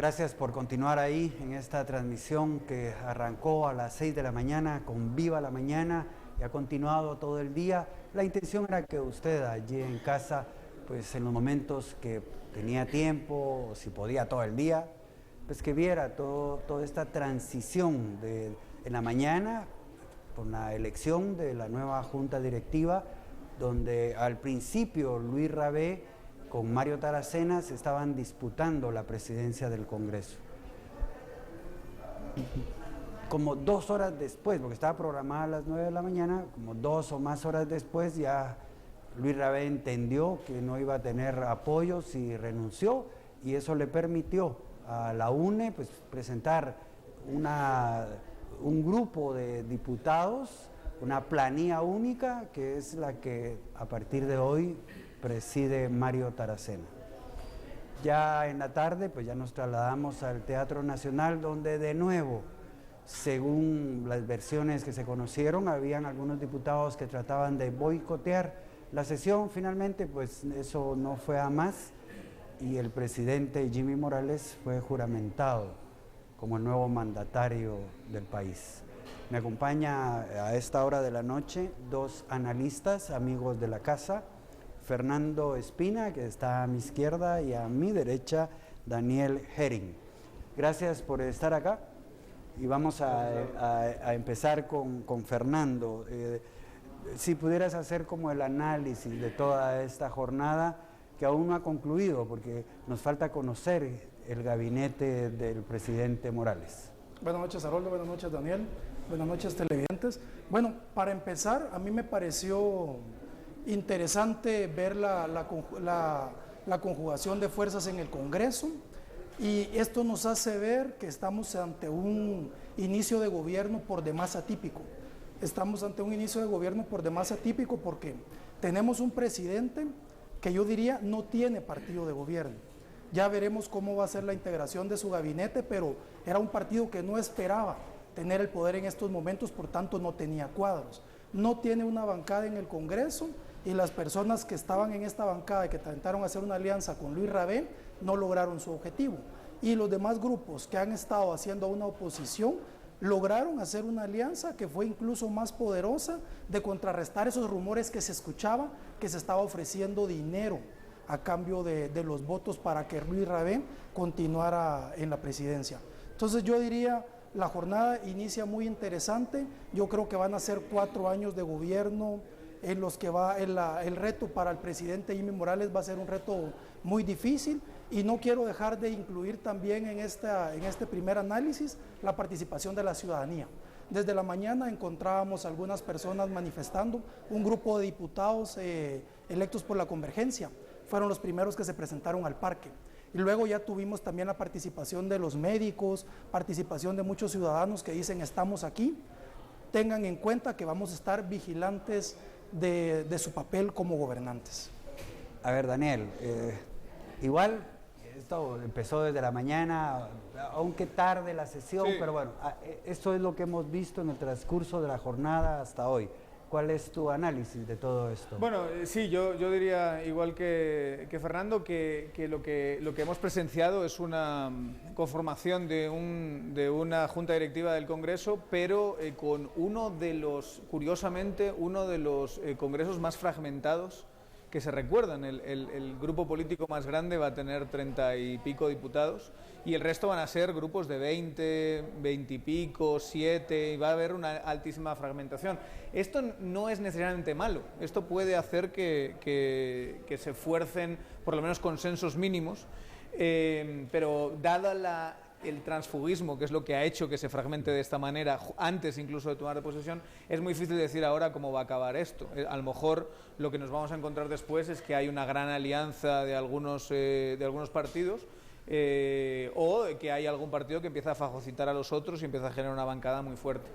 Gracias por continuar ahí en esta transmisión que arrancó a las 6 de la mañana con Viva la Mañana y ha continuado todo el día. La intención era que usted allí en casa, pues en los momentos que tenía tiempo, o si podía todo el día, pues que viera toda esta transición en la mañana con la elección de la nueva Junta Directiva, donde al principio Luis Rabé con Mario Taracena se estaban disputando la presidencia del Congreso. Como 2 horas después, porque estaba programada a las 9 de la mañana, como 2 o más horas después ya Luis Rabé entendió que no iba a tener apoyos y renunció, y eso le permitió a la UNE pues, presentar un grupo de diputados, una planilla única, que es la que a partir de hoy preside Mario Taracena. Ya en la tarde, pues ya nos trasladamos al Teatro Nacional, donde de nuevo, según las versiones que se conocieron, habían algunos diputados que trataban de boicotear la sesión. Finalmente, pues eso no fue a más, y el presidente Jimmy Morales fue juramentado como el nuevo mandatario del país. Me acompaña a esta hora de la noche 2 analistas, amigos de la casa: Fernando Espina, que está a mi izquierda, y a mi derecha, Daniel Herring. Gracias por estar acá y vamos a empezar con Fernando. Si pudieras hacer como el análisis de toda esta jornada que aún no ha concluido, porque nos falta conocer el gabinete del presidente Morales. Buenas noches, Haroldo. Buenas noches, Daniel. Buenas noches, televidentes. Bueno, para empezar, a mí me pareció interesante ver la conjugación de fuerzas en el Congreso, y esto nos hace ver que estamos ante un inicio de gobierno por demás atípico. Estamos ante un inicio de gobierno por demás atípico porque tenemos un presidente que yo diría no tiene partido de gobierno. Ya veremos cómo va a ser la integración de su gabinete, pero era un partido que no esperaba tener el poder en estos momentos, por tanto no tenía cuadros. No tiene una bancada en el Congreso, y las personas que estaban en esta bancada y que intentaron hacer una alianza con Luis Rabé no lograron su objetivo. Y los demás grupos que han estado haciendo una oposición lograron hacer una alianza que fue incluso más poderosa de contrarrestar esos rumores que se escuchaba, que se estaba ofreciendo dinero a cambio de los votos para que Luis Rabé continuara en la presidencia. Entonces yo diría, la jornada inicia muy interesante. Yo creo que van a ser 4 años de gobierno en los que el reto para el presidente Jimmy Morales va a ser un reto muy difícil, y no quiero dejar de incluir también en este primer análisis la participación de la ciudadanía. Desde la mañana encontrábamos algunas personas manifestando, un grupo de diputados electos por la Convergencia, fueron los primeros que se presentaron al parque. Y luego ya tuvimos también la participación de los médicos, participación de muchos ciudadanos que dicen: estamos aquí, tengan en cuenta que vamos a estar vigilantes de su papel como gobernantes. A ver, Daniel, igual esto empezó desde la mañana, aunque tarde la sesión, sí. Pero bueno, esto es lo que hemos visto en el transcurso de la jornada hasta hoy. ¿Cuál es tu análisis de todo esto? Bueno, sí, yo diría, igual que Fernando, que lo que hemos presenciado es una conformación de una junta directiva del Congreso, pero con curiosamente, uno de los congresos más fragmentados que se recuerdan. El grupo político más grande va a tener 30 y pico diputados, y el resto van a ser grupos de 20, 20 y pico, 7, y va a haber una altísima fragmentación. Esto no es necesariamente malo, esto puede hacer que se fuercen por lo menos consensos mínimos, pero dada el transfugismo, que es lo que ha hecho que se fragmente de esta manera, antes incluso de tomar posesión, es muy difícil decir ahora cómo va a acabar esto. A lo mejor lo que nos vamos a encontrar después es que hay una gran alianza de algunos partidos, o que hay algún partido que empieza a fagocitar a los otros y empieza a generar una bancada muy fuerte.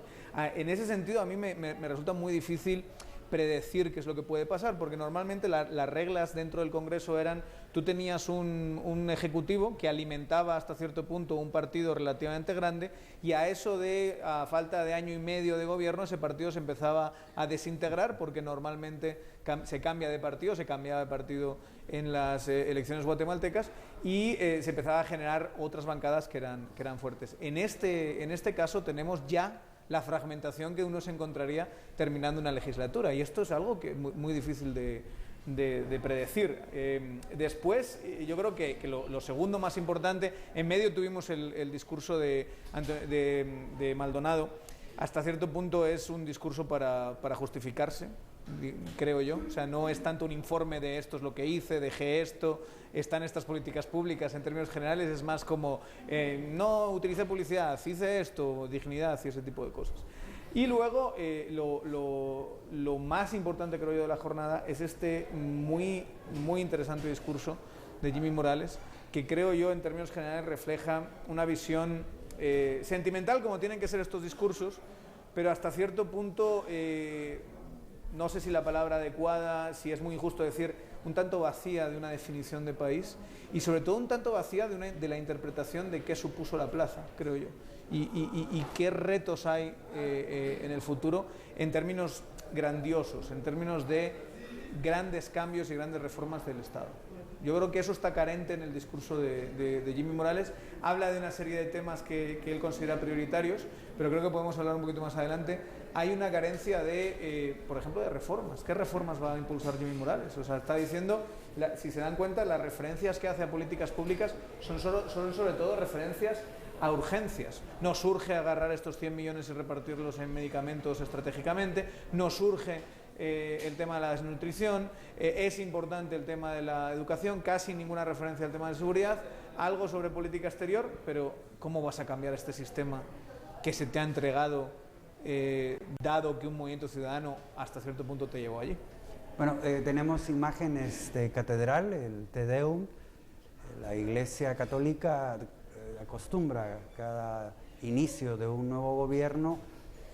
En ese sentido, a mí me resulta muy difícil predecir qué es lo que puede pasar, porque normalmente las reglas dentro del Congreso eran, tú tenías un ejecutivo que alimentaba hasta cierto punto un partido relativamente grande, y a falta de año y medio de gobierno ese partido se empezaba a desintegrar, porque normalmente se cambiaba de partido en las elecciones guatemaltecas, y se empezaba a generar otras bancadas que eran fuertes. En este caso tenemos ya la fragmentación que uno se encontraría terminando una legislatura, y esto es algo que es muy difícil de predecir. Después, yo creo que lo segundo más importante, en medio tuvimos el discurso de Maldonado. Hasta cierto punto es un discurso para justificarse, creo yo. O sea, no es tanto un informe de esto es lo que hice, dejé esto, están estas políticas públicas en términos generales, es más como no utilicé publicidad, hice esto, dignidad y ese tipo de cosas. Y luego lo más importante, creo yo, de la jornada es este muy interesante discurso de Jimmy Morales, que creo yo en términos generales refleja una visión sentimental, como tienen que ser estos discursos, pero hasta cierto punto, no sé si la palabra adecuada, si es muy injusto decir, un tanto vacía de una definición de país, y sobre todo un tanto vacía de la interpretación de qué supuso la plaza, creo yo, y qué retos hay en el futuro en términos grandiosos, en términos de grandes cambios y grandes reformas del Estado. Yo creo que eso está carente en el discurso de Jimmy Morales. Habla de una serie de temas que él considera prioritarios, pero creo que podemos hablar un poquito más adelante. Hay una carencia por ejemplo, de reformas. ¿Qué reformas va a impulsar Jimmy Morales? O sea, está diciendo, si se dan cuenta, las referencias que hace a políticas públicas son sobre todo referencias a urgencias. No surge agarrar estos 100 millones y repartirlos en medicamentos estratégicamente, no surge el tema de la desnutrición, es importante el tema de la educación, casi ninguna referencia al tema de seguridad, algo sobre política exterior, pero ¿cómo vas a cambiar este sistema que se te ha entregado, dado que un movimiento ciudadano hasta cierto punto te llevó allí? Bueno, tenemos imágenes de catedral, el Te Deum. La Iglesia Católica acostumbra cada inicio de un nuevo gobierno,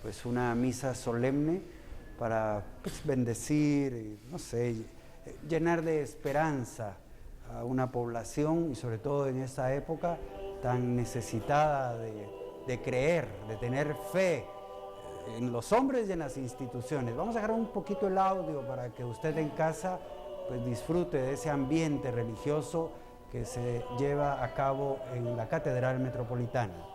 pues una misa solemne para bendecir, no sé, llenar de esperanza a una población, y sobre todo en esta época tan necesitada de creer, de tener fe en los hombres y en las instituciones. Vamos a dejar un poquito el audio para que usted en casa pues disfrute de ese ambiente religioso que se lleva a cabo en la Catedral Metropolitana.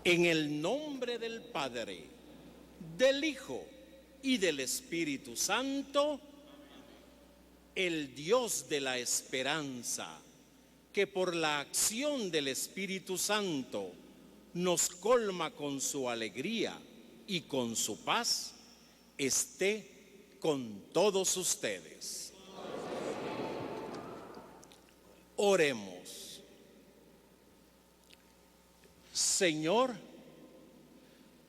En el nombre del Padre, del Hijo y del Espíritu Santo, el Dios de la esperanza, que por la acción del Espíritu Santo nos colma con su alegría y con su paz, esté con todos ustedes. Oremos. Señor,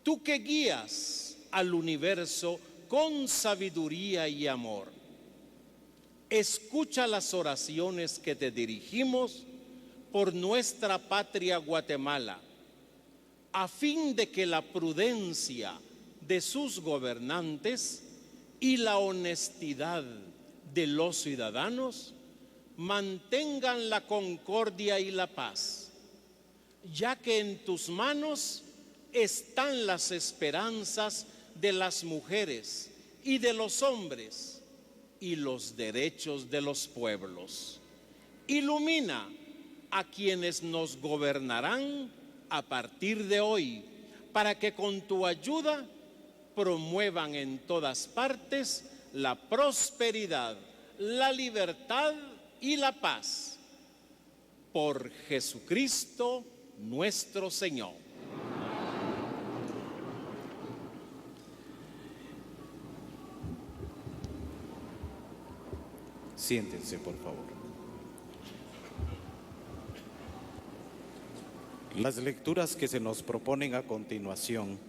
tú que guías al universo con sabiduría y amor, escucha las oraciones que te dirigimos por nuestra patria Guatemala, a fin de que la prudencia de sus gobernantes y la honestidad de los ciudadanos mantengan la concordia y la paz, ya que en tus manos están las esperanzas de las mujeres y de los hombres y los derechos de los pueblos. Ilumina a quienes nos gobernarán a partir de hoy, para que con tu ayuda promuevan en todas partes la prosperidad, la libertad y la paz. Por Jesucristo nuestro Señor. Siéntense, por favor. Las lecturas que se nos proponen a continuación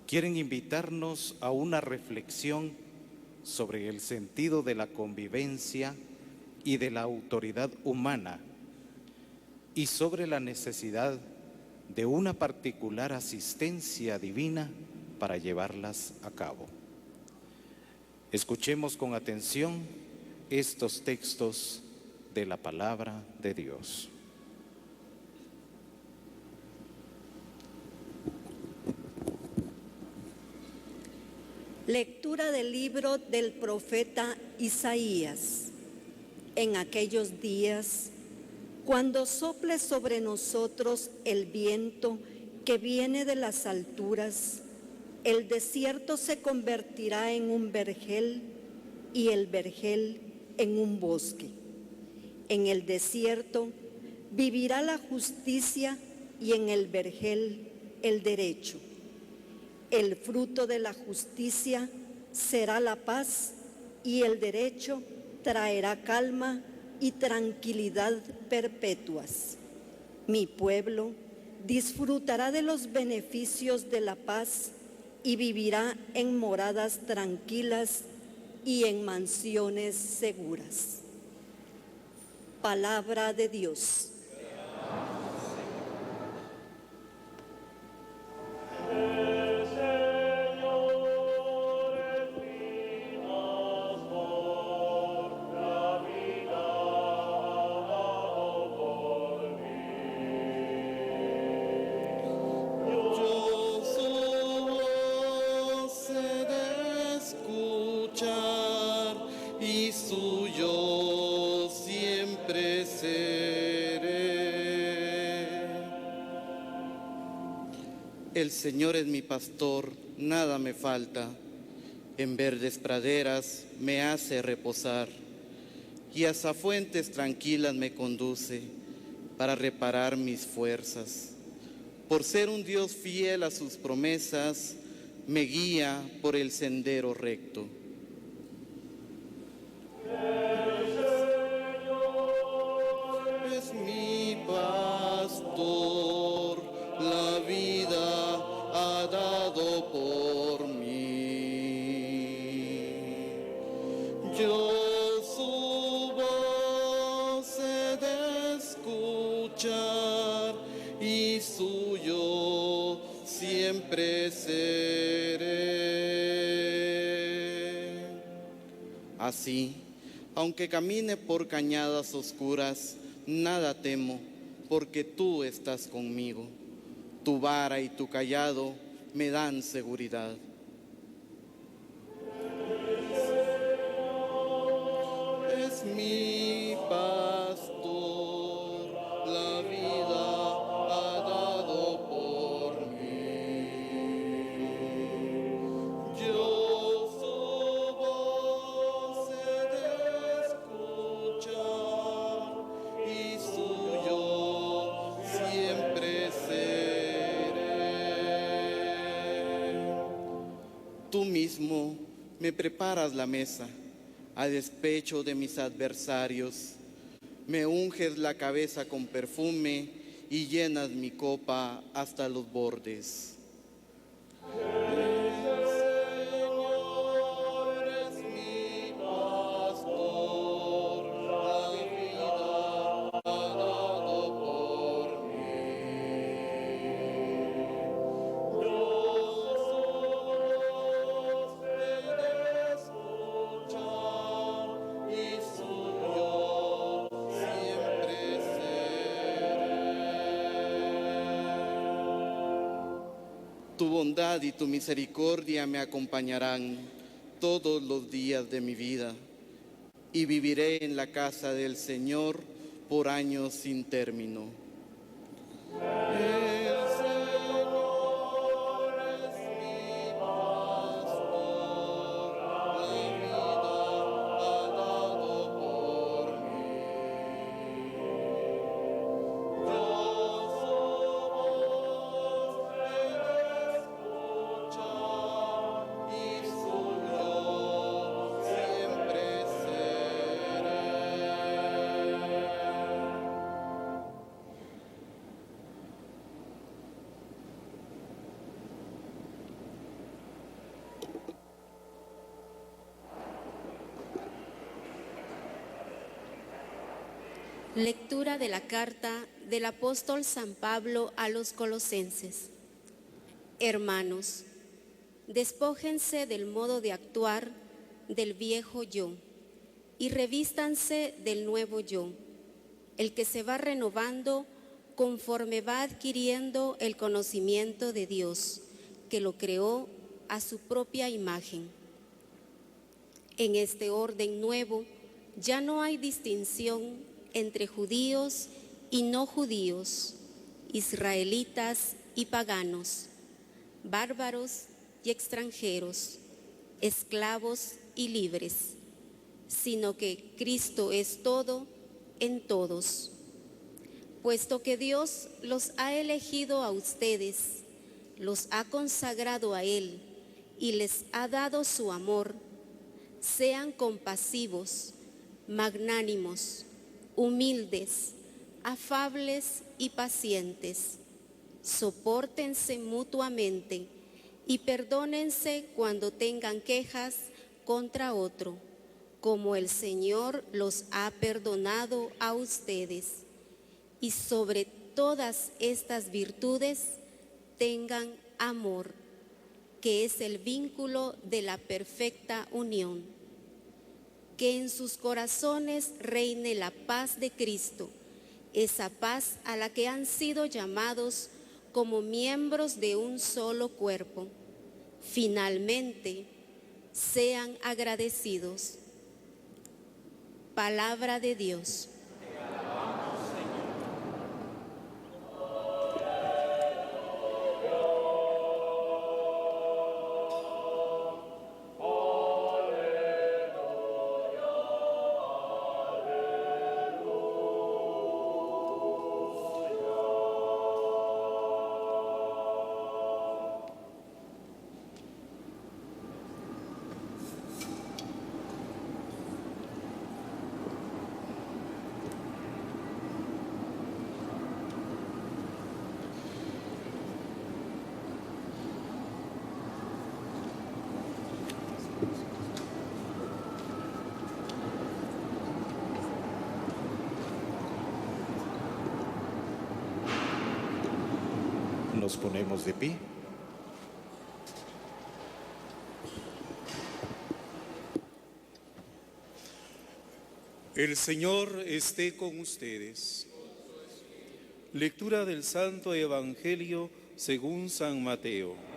quieren invitarnos a una reflexión sobre el sentido de la convivencia y de la autoridad humana y sobre la necesidad de una particular asistencia divina para llevarlas a cabo. Escuchemos con atención estos textos de la palabra de Dios. Lectura del libro del profeta Isaías. En aquellos días, cuando sople sobre nosotros el viento que viene de las alturas, el desierto se convertirá en un vergel y el vergel en un bosque. En el desierto vivirá la justicia y en el vergel el derecho. El fruto de la justicia será la paz y el derecho traerá calma y tranquilidad perpetuas. Mi pueblo disfrutará de los beneficios de la paz y vivirá en moradas tranquilas y en mansiones seguras. Palabra de Dios. El Señor es mi pastor, nada me falta. En verdes praderas me hace reposar y hacia fuentes tranquilas me conduce para reparar mis fuerzas. Por ser un Dios fiel a sus promesas, me guía por el sendero recto. El Señor es mi pastor, la vida ha dado por mí. Yo su voz he de escuchar y suyo siempre seré. Así, aunque camine por cañadas oscuras, nada temo, porque tú estás conmigo. Tu vara y tu cayado me dan seguridad. Es mi pastor, la vida ha dado por mí. Yo su voz he de escuchar y suyo siempre seré. Tú mismo me preparas la mesa a despecho de mis adversarios. Me unges la cabeza con perfume y llenas mi copa hasta los bordes. El Señor es mi pastor, la vida ha dado por mí. Yo su voz he de escuchar y suyo siempre seré. Tu bondad y tu misericordia me acompañarán todos los días de mi vida y viviré en la casa del Señor por años sin término. El Señor Lectura de la carta del apóstol San Pablo a los Colosenses. Hermanos, despójense del modo de actuar del viejo yo y revístanse del nuevo yo, el que se va renovando conforme va adquiriendo el conocimiento de Dios, que lo creó a su propia imagen. En este orden nuevo ya no hay distinción entre judíos y no judíos, israelitas y paganos, bárbaros y extranjeros, esclavos y libres, sino que Cristo es todo en todos. Puesto que Dios los ha elegido a ustedes, los ha consagrado a Él y les ha dado su amor, sean compasivos, magnánimos, humildes, afables y pacientes. Sopórtense mutuamente y perdónense cuando tengan quejas contra otro, como el Señor los ha perdonado a ustedes. Y sobre todas estas virtudes tengan amor, que es el vínculo de la perfecta unión. Que en sus corazones reine la paz de Cristo, esa paz a la que han sido llamados como miembros de un solo cuerpo. Finalmente, sean agradecidos. Palabra de Dios. Nos ponemos de pie. El Señor esté con ustedes. Lectura del Santo Evangelio según San Mateo.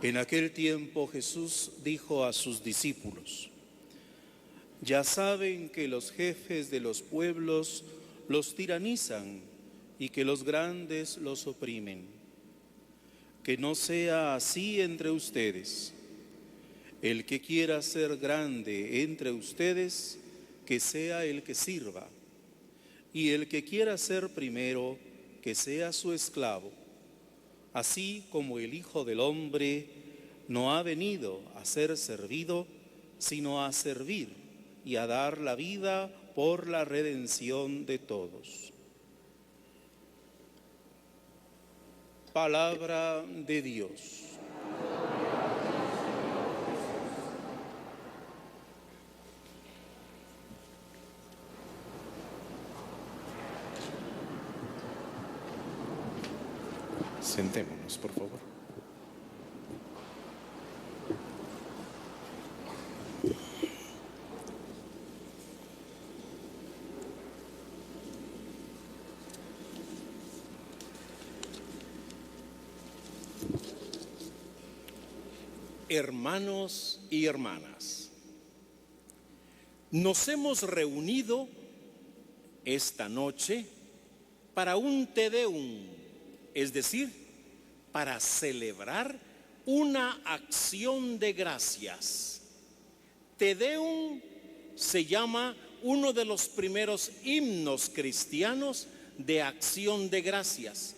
En aquel tiempo Jesús dijo a sus discípulos: ya saben que los jefes de los pueblos los tiranizan y que los grandes los oprimen. Que no sea así entre ustedes. El que quiera ser grande entre ustedes, que sea el que sirva. Y el que quiera ser primero, que sea su esclavo. Así como el Hijo del Hombre no ha venido a ser servido, sino a servir y a dar la vida por la redención de todos. Palabra de Dios. Sentémonos, por favor. Hermanos y hermanas, nos hemos reunido esta noche para un Te Deum, es decir, para celebrar una acción de gracias. Te Deum se llama uno de los primeros himnos cristianos de acción de gracias.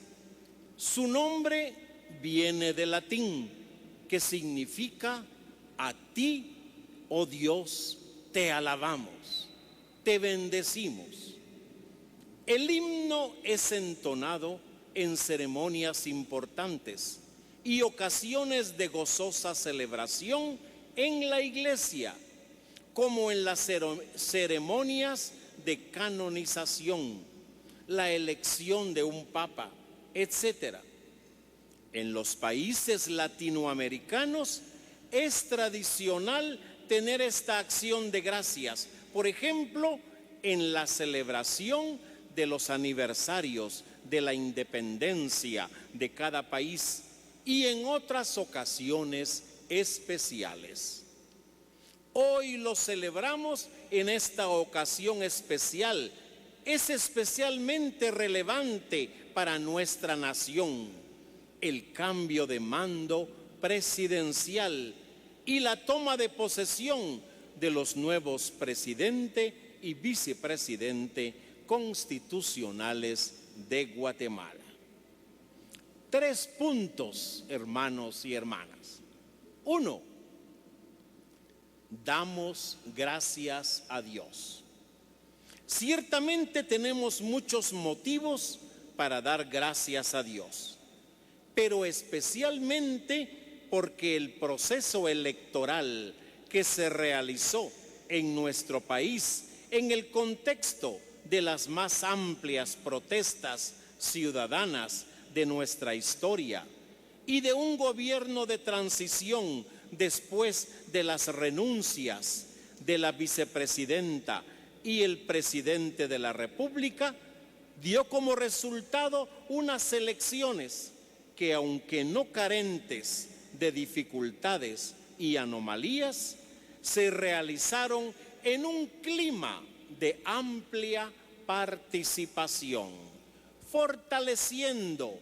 Su nombre viene del latín, que significa a ti, Oh Dios, te alabamos, te bendecimos. El himno es entonado en ceremonias importantes y ocasiones de gozosa celebración en la iglesia, como en las ceremonias de canonización, la elección de un papa, etc. En los países latinoamericanos es tradicional tener esta acción de gracias, por ejemplo, en la celebración de los aniversarios de la independencia de cada país y en otras ocasiones especiales. Hoy lo celebramos en esta ocasión especial. Es especialmente relevante para nuestra nación el cambio de mando presidencial y la toma de posesión de los nuevos presidente y vicepresidente constitucionales de Guatemala. 3 puntos, hermanos y hermanas. 1. Damos gracias a Dios. Ciertamente tenemos muchos motivos para dar gracias a Dios, pero especialmente porque el proceso electoral que se realizó en nuestro país en el contexto de las más amplias protestas ciudadanas de nuestra historia y de un gobierno de transición después de las renuncias de la vicepresidenta y el presidente de la República, dio como resultado unas elecciones que, aunque no carentes de dificultades y anomalías, se realizaron en un clima de amplia participación, fortaleciendo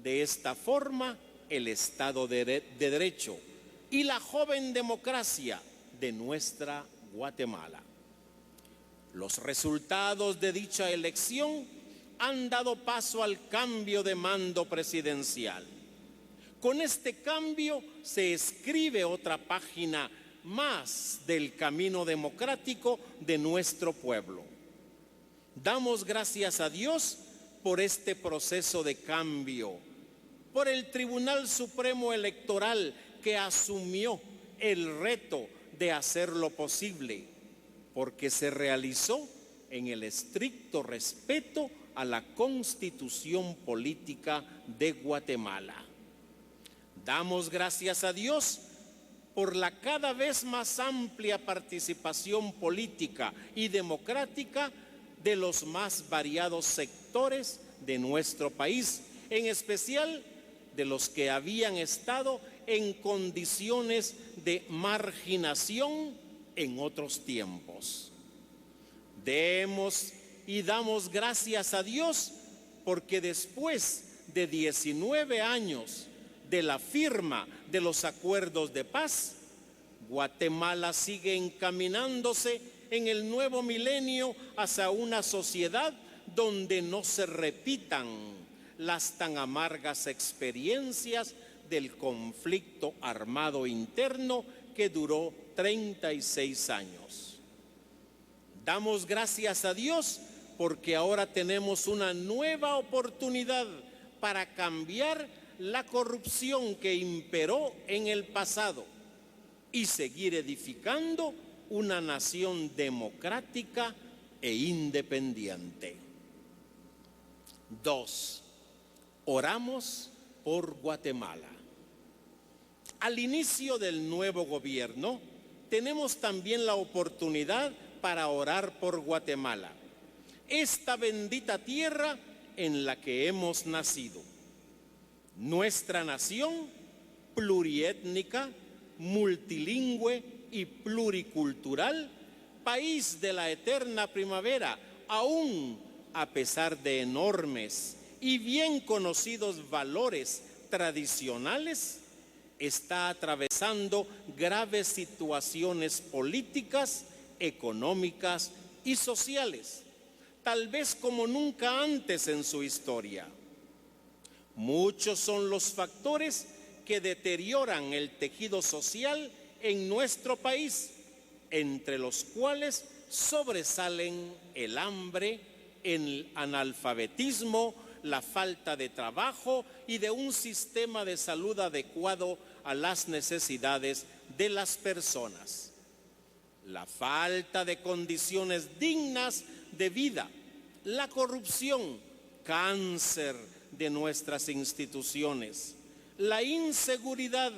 de esta forma el Estado de Derecho y la joven democracia de nuestra Guatemala. Los resultados de dicha elección han dado paso al cambio de mando presidencial. Con este cambio se escribe otra página más del camino democrático de nuestro pueblo. Damos gracias a Dios por este proceso de cambio, por el Tribunal Supremo Electoral que asumió el reto de hacerlo posible, porque se realizó en el estricto respeto a la Constitución Política de Guatemala. Damos gracias a Dios por la cada vez más amplia participación política y democrática de los más variados sectores de nuestro país, en especial de los que habían estado en condiciones de marginación en otros tiempos. Demos y damos gracias a Dios porque después de 19 años de la firma de los acuerdos de paz, Guatemala sigue encaminándose en el nuevo milenio hacia una sociedad donde no se repitan las tan amargas experiencias del conflicto armado interno que duró 36 años. Damos gracias a Dios porque ahora tenemos una nueva oportunidad para cambiar la corrupción que imperó en el pasado y seguir edificando una nación democrática e independiente. 2. Oramos por Guatemala. Al inicio del nuevo gobierno, tenemos también la oportunidad para orar por Guatemala, esta bendita tierra en la que hemos nacido. Nuestra nación pluriétnica, multilingüe y pluricultural, país de la eterna primavera, aún a pesar de enormes y bien conocidos valores tradicionales, está atravesando graves situaciones políticas, económicas y sociales, tal vez como nunca antes en su historia. Muchos son los factores que deterioran el tejido social en nuestro país entre los cuales sobresalen el hambre, el analfabetismo, la falta de trabajo y de un sistema de salud adecuado a las necesidades de las personas. La falta de condiciones dignas de vida, la corrupción, cáncer de nuestras instituciones, la inseguridad,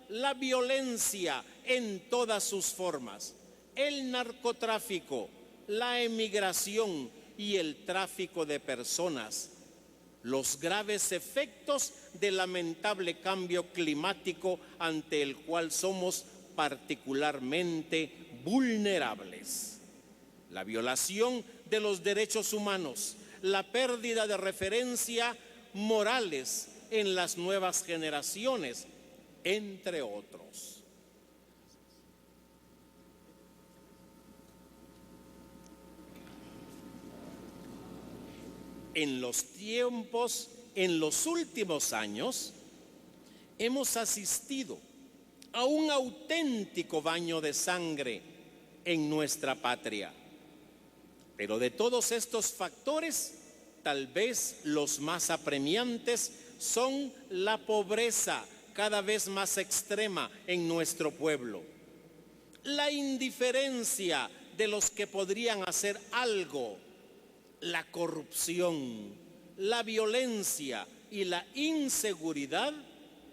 la violencia en todas sus formas, el narcotráfico, la emigración y el tráfico de personas, los graves efectos del lamentable cambio climático ante el cual somos particularmente vulnerables, la violación de los derechos humanos, la pérdida de referencia morales en las nuevas generaciones, entre otros. En los últimos años, hemos asistido a un auténtico baño de sangre en nuestra patria. Pero de todos estos factores, tal vez los más apremiantes son la pobreza cada vez más extrema en nuestro pueblo, la indiferencia de los que podrían hacer algo, la corrupción, la violencia y la inseguridad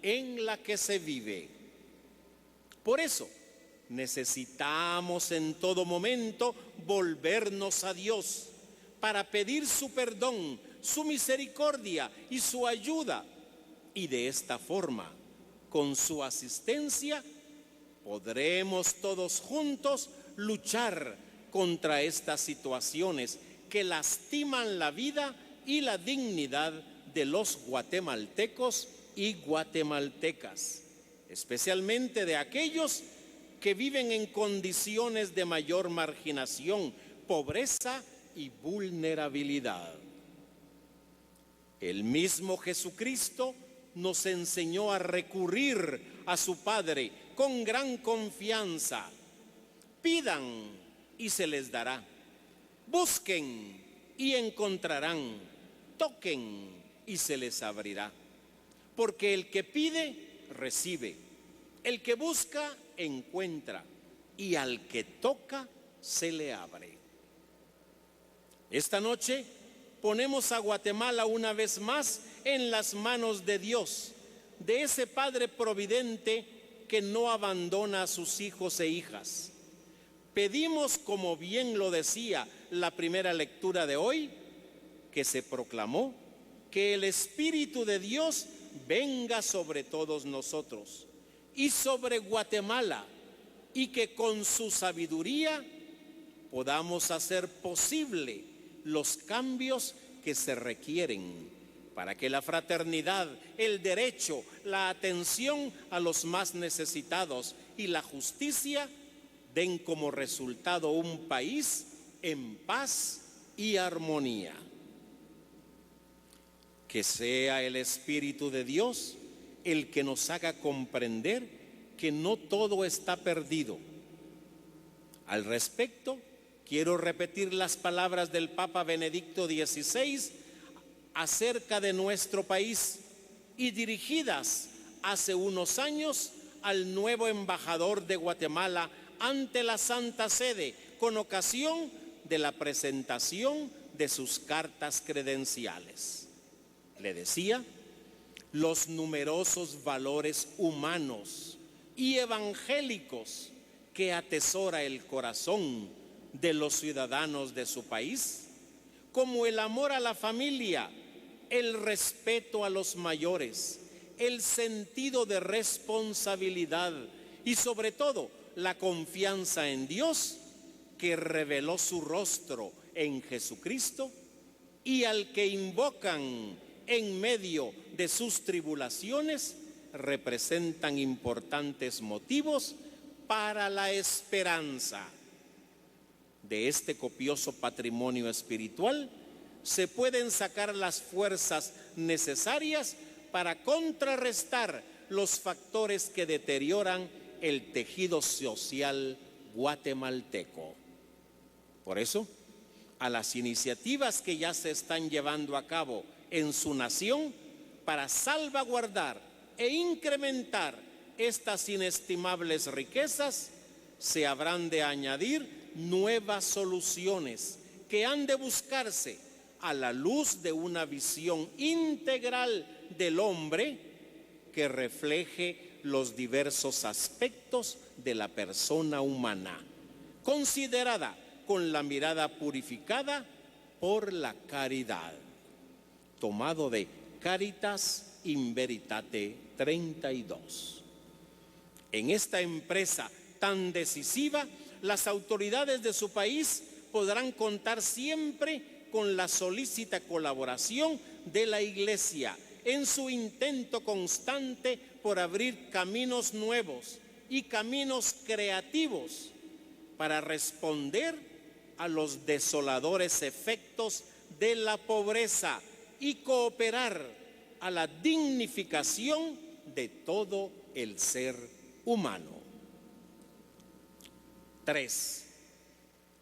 en la que se vive. Por eso, necesitamos en todo momento volvernos a Dios para pedir su perdón, su misericordia y su ayuda. Y de esta forma, con su asistencia, podremos todos juntos luchar contra estas situaciones que lastiman la vida y la dignidad de los guatemaltecos y guatemaltecas, especialmente de aquellos que viven en condiciones de mayor marginación, pobreza y vulnerabilidad. El mismo Jesucristo nos enseñó a recurrir a su Padre con gran confianza. Pidan y se les dará. Busquen y encontrarán. Toquen y se les abrirá. Porque el que pide, recibe. El que busca, encuentra. Y al que toca, se le abre. Esta noche ponemos a Guatemala una vez más en las manos de Dios, de ese Padre providente que no abandona a sus hijos e hijas. Pedimos, como bien lo decía la primera lectura de hoy, que se proclamó, que el Espíritu de Dios venga sobre todos nosotros y sobre Guatemala, y que con su sabiduría podamos hacer posible los cambios que se requieren para que la fraternidad, el derecho, la atención a los más necesitados y la justicia den como resultado un país en paz y armonía. Que sea el Espíritu de Dios el que nos haga comprender que no todo está perdido. Al respecto, quiero repetir las palabras del Papa Benedicto XVI acerca de nuestro país y dirigidas hace unos años al nuevo embajador de Guatemala ante la Santa Sede con ocasión de la presentación de sus cartas credenciales. Le decía, los numerosos valores humanos y evangélicos que atesora el corazón de los ciudadanos de su país, como el amor a la familia, el respeto a los mayores, el sentido de responsabilidad y sobre todo la confianza en Dios, que reveló su rostro en Jesucristo y al que invocan en medio de sus tribulaciones, representan importantes motivos para la esperanza. De este copioso patrimonio espiritual se pueden sacar las fuerzas necesarias para contrarrestar los factores que deterioran el tejido social guatemalteco. Por eso, a las iniciativas que ya se están llevando a cabo en su nación para salvaguardar e incrementar estas inestimables riquezas, se habrán de añadir nuevas soluciones que han de buscarse a la luz de una visión integral del hombre que refleje los diversos aspectos de la persona humana, considerada con la mirada purificada por la caridad. Tomado de Caritas in Veritate 32. En esta empresa tan decisiva, las autoridades de su país podrán contar siempre con la solícita colaboración de la Iglesia en su intento constante por abrir caminos nuevos y caminos creativos para responder a los desoladores efectos de la pobreza y cooperar a la dignificación de todo el ser humano. 3.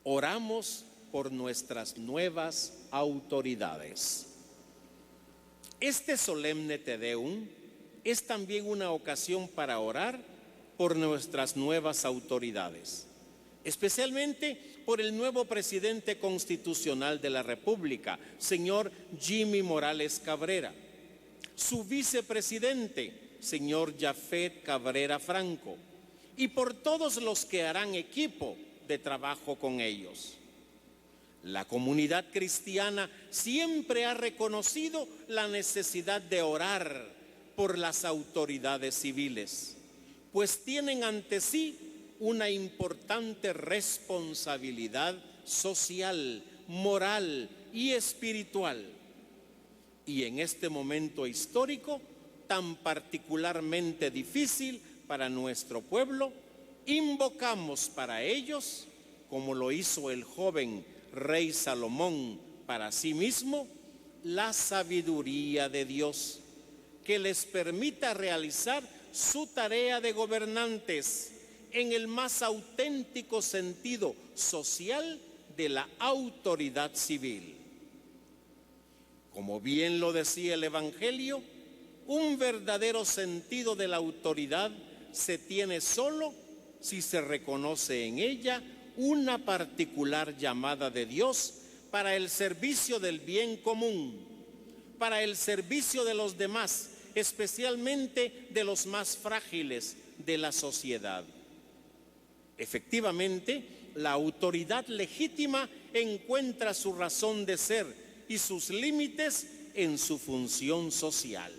Oramos por nuestras nuevas autoridades. Este solemne Te Deum es también una ocasión para orar por nuestras nuevas autoridades, especialmente por el nuevo presidente constitucional de la República, señor Jimmy Morales Cabrera, su vicepresidente, señor Jafet Cabrera Franco, y por todos los que harán equipo de trabajo con ellos. La comunidad cristiana siempre ha reconocido la necesidad de orar por las autoridades civiles, pues tienen ante sí una importante responsabilidad social, moral y espiritual. Y en este momento histórico, tan particularmente difícil para nuestro pueblo, invocamos para ellos, como lo hizo el joven rey Salomón para sí mismo, la sabiduría de Dios, que les permita realizar su tarea de gobernantes en el más auténtico sentido social de la autoridad civil. Como bien lo decía el Evangelio, un verdadero sentido de la autoridad se tiene solo si se reconoce en ella una particular llamada de Dios para el servicio del bien común, para el servicio de los demás, especialmente de los más frágiles de la sociedad. Efectivamente, la autoridad legítima encuentra su razón de ser y sus límites en su función social.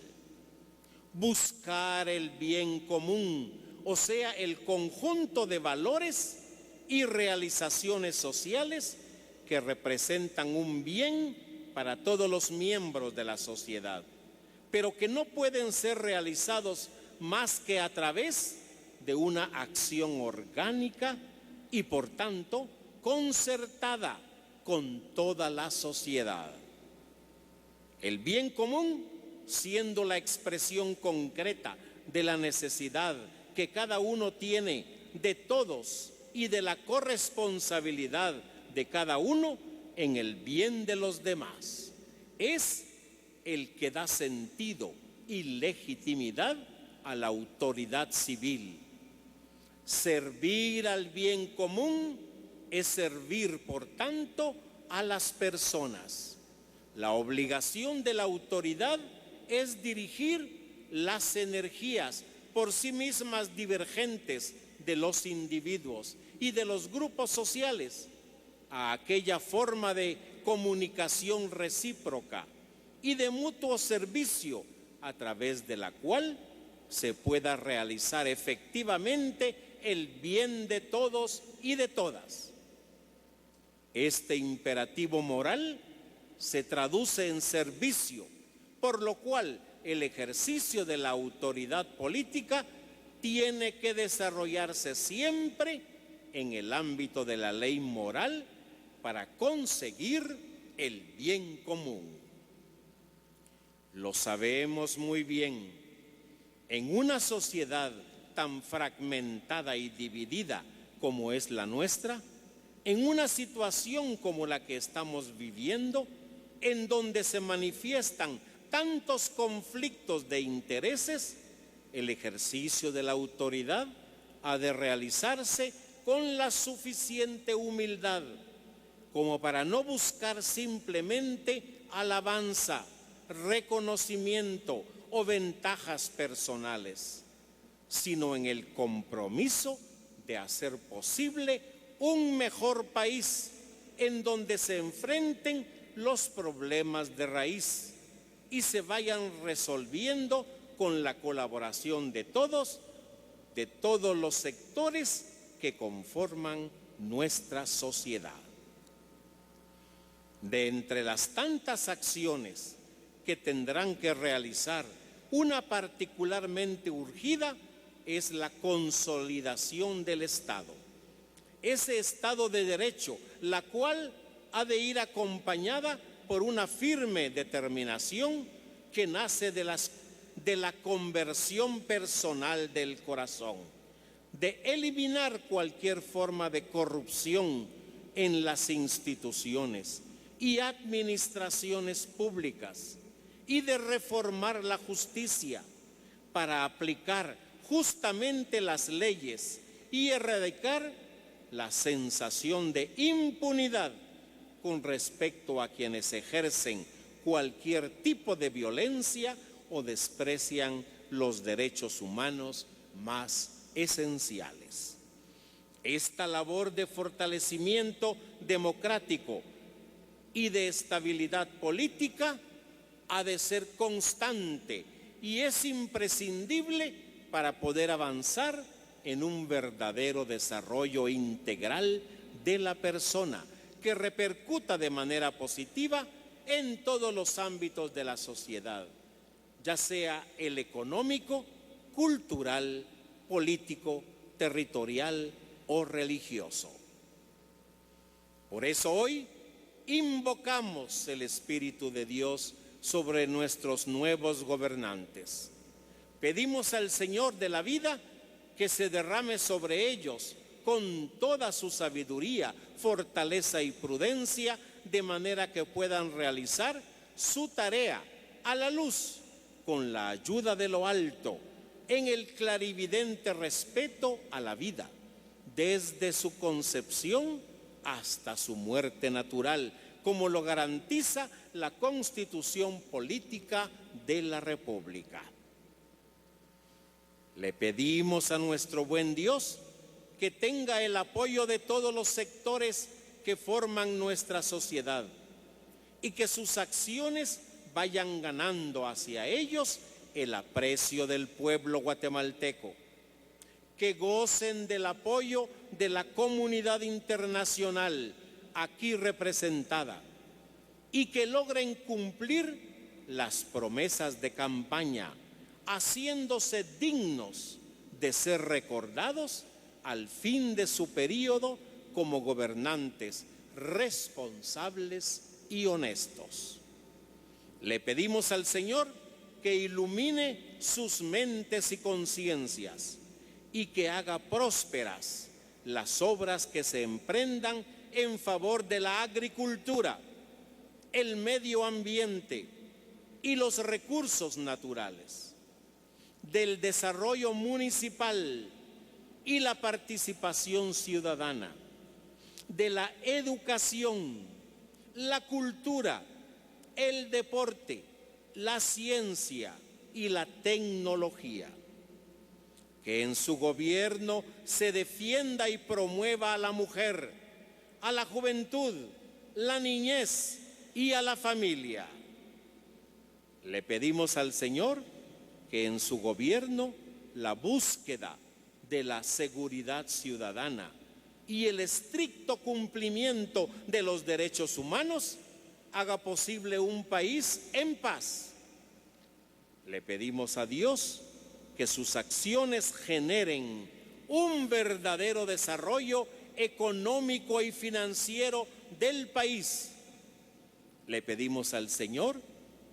Buscar el bien común, o sea, el conjunto de valores y realizaciones sociales que representan un bien para todos los miembros de la sociedad, pero que no pueden ser realizados más que a través de una acción orgánica y por tanto concertada con toda la sociedad. El bien común, siendo la expresión concreta de la necesidad que cada uno tiene de todos y de la corresponsabilidad de cada uno en el bien de los demás, es el que da sentido y legitimidad a la autoridad civil. Servir al bien común es servir, por tanto, a las personas. La obligación de la autoridad es dirigir las energías por sí mismas divergentes de los individuos y de los grupos sociales a aquella forma de comunicación recíproca y de mutuo servicio a través de la cual se pueda realizar efectivamente el bien de todos y de todas. Este imperativo moral se traduce en servicio, por lo cual el ejercicio de la autoridad política tiene que desarrollarse siempre en el ámbito de la ley moral para conseguir el bien común. Lo sabemos muy bien, en una sociedad tan fragmentada y dividida como es la nuestra, en una situación como la que estamos viviendo, en donde se manifiestan tantos conflictos de intereses, el ejercicio de la autoridad ha de realizarse con la suficiente humildad como para no buscar simplemente alabanza, reconocimiento o ventajas personales, sino en el compromiso de hacer posible un mejor país en donde se enfrenten los problemas de raíz y se vayan resolviendo con la colaboración de todos los sectores que conforman nuestra sociedad. De entre las tantas acciones que tendrán que realizar, una particularmente urgida es la consolidación del Estado. Ese Estado de Derecho, la cual ha de ir acompañada por una firme determinación que nace de la conversión personal del corazón, de eliminar cualquier forma de corrupción en las instituciones y administraciones públicas, y de reformar la justicia para aplicar justamente las leyes y erradicar la sensación de impunidad con respecto a quienes ejercen cualquier tipo de violencia o desprecian los derechos humanos más esenciales. Esta labor de fortalecimiento democrático y de estabilidad política ha de ser constante y es imprescindible para poder avanzar en un verdadero desarrollo integral de la persona que repercuta de manera positiva en todos los ámbitos de la sociedad, ya sea el económico, cultural, político, territorial o religioso. Por eso hoy invocamos el Espíritu de Dios sobre nuestros nuevos gobernantes. Pedimos al Señor de la vida que se derrame sobre ellos con toda su sabiduría, fortaleza y prudencia, de manera que puedan realizar su tarea a la luz, con la ayuda de lo alto, en el clarividente respeto a la vida, desde su concepción hasta su muerte natural, como lo garantiza la Constitución Política de la República. Le pedimos a nuestro buen Dios que tenga el apoyo de todos los sectores que forman nuestra sociedad y que sus acciones vayan ganando hacia ellos el aprecio del pueblo guatemalteco, que gocen del apoyo de la comunidad internacional aquí representada y que logren cumplir las promesas de campaña, haciéndose dignos de ser recordados al fin de su periodo como gobernantes responsables y honestos. Le pedimos al Señor que ilumine sus mentes y conciencias y que haga prósperas las obras que se emprendan en favor de la agricultura, el medio ambiente y los recursos naturales, del desarrollo municipal y la participación ciudadana, de la educación, la cultura, el deporte, la ciencia y la tecnología. Que en su gobierno se defienda y promueva a la mujer, a la juventud, la niñez y a la familia. Le pedimos al Señor que en su gobierno la búsqueda de la seguridad ciudadana y el estricto cumplimiento de los derechos humanos haga posible un país en paz. Le pedimos a Dios que sus acciones generen un verdadero desarrollo económico y financiero del país. Le pedimos al Señor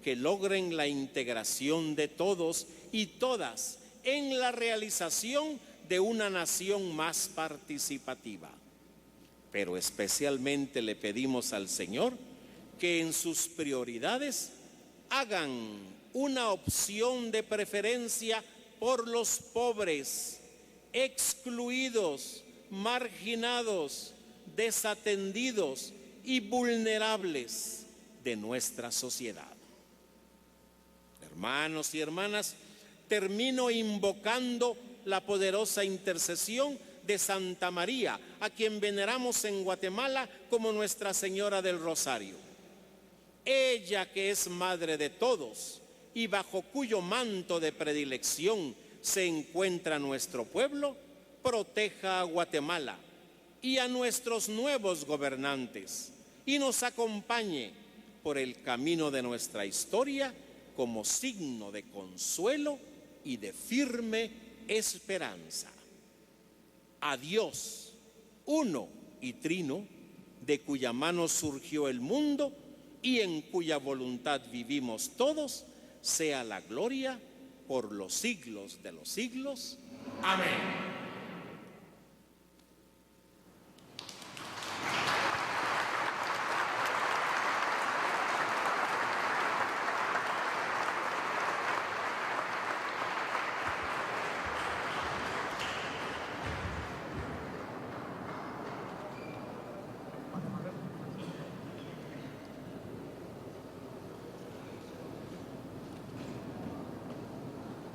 que logren la integración de todos y todas en la realización de una nación más participativa. Pero especialmente le pedimos al Señor que en sus prioridades hagan una opción de preferencia por los pobres, excluidos, marginados, desatendidos y vulnerables de nuestra sociedad. Hermanos y hermanas, termino invocando la poderosa intercesión de Santa María, a quien veneramos en Guatemala como Nuestra Señora del Rosario. Ella, que es Madre de todos y bajo cuyo manto de predilección se encuentra nuestro pueblo, proteja a Guatemala y a nuestros nuevos gobernantes y nos acompañe por el camino de nuestra historia como signo de consuelo y de firme esperanza. A Dios, uno y trino, de cuya mano surgió el mundo y en cuya voluntad vivimos todos, sea la gloria por los siglos de los siglos. Amén.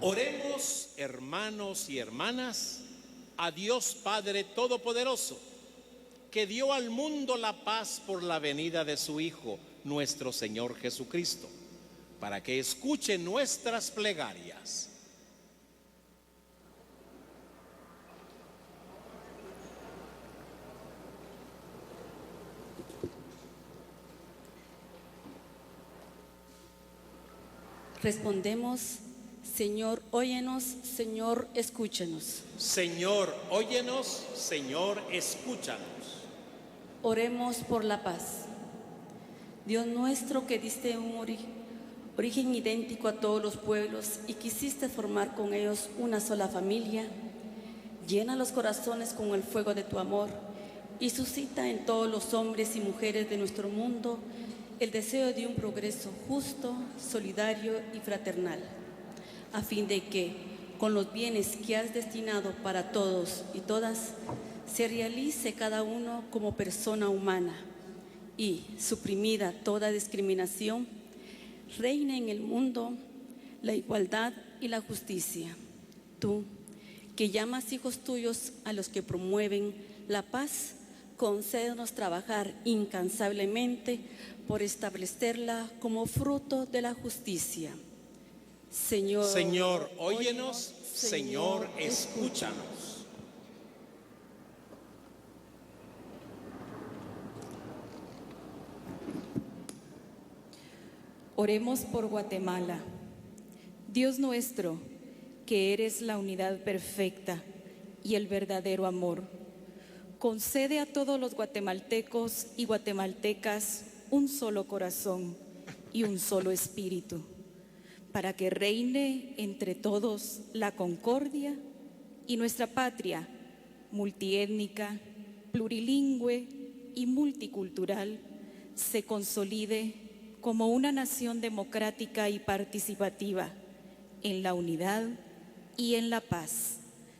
Oremos, hermanos y hermanas, a Dios Padre Todopoderoso, que dio al mundo la paz por la venida de su Hijo, nuestro Señor Jesucristo, para que escuche nuestras plegarias. Respondemos: Señor, óyenos, Señor, escúchanos. Señor, óyenos, Señor, escúchanos. Oremos por la paz. Dios nuestro, que diste un origen idéntico a todos los pueblos y quisiste formar con ellos una sola familia, llena los corazones con el fuego de tu amor y suscita en todos los hombres y mujeres de nuestro mundo el deseo de un progreso justo, solidario y fraternal, a fin de que, con los bienes que has destinado para todos y todas, se realice cada uno como persona humana y, suprimida toda discriminación, reine en el mundo la igualdad y la justicia. Tú, que llamas hijos tuyos a los que promueven la paz, concédenos trabajar incansablemente por establecerla como fruto de la justicia. Señor, óyenos, Señor, escúchanos. Oremos por Guatemala. Dios nuestro, que eres la unidad perfecta y el verdadero amor, concede a todos los guatemaltecos y guatemaltecas un solo corazón y un solo espíritu, para que reine entre todos la concordia y nuestra patria, multiétnica, plurilingüe y multicultural, se consolide como una nación democrática y participativa en la unidad y en la paz.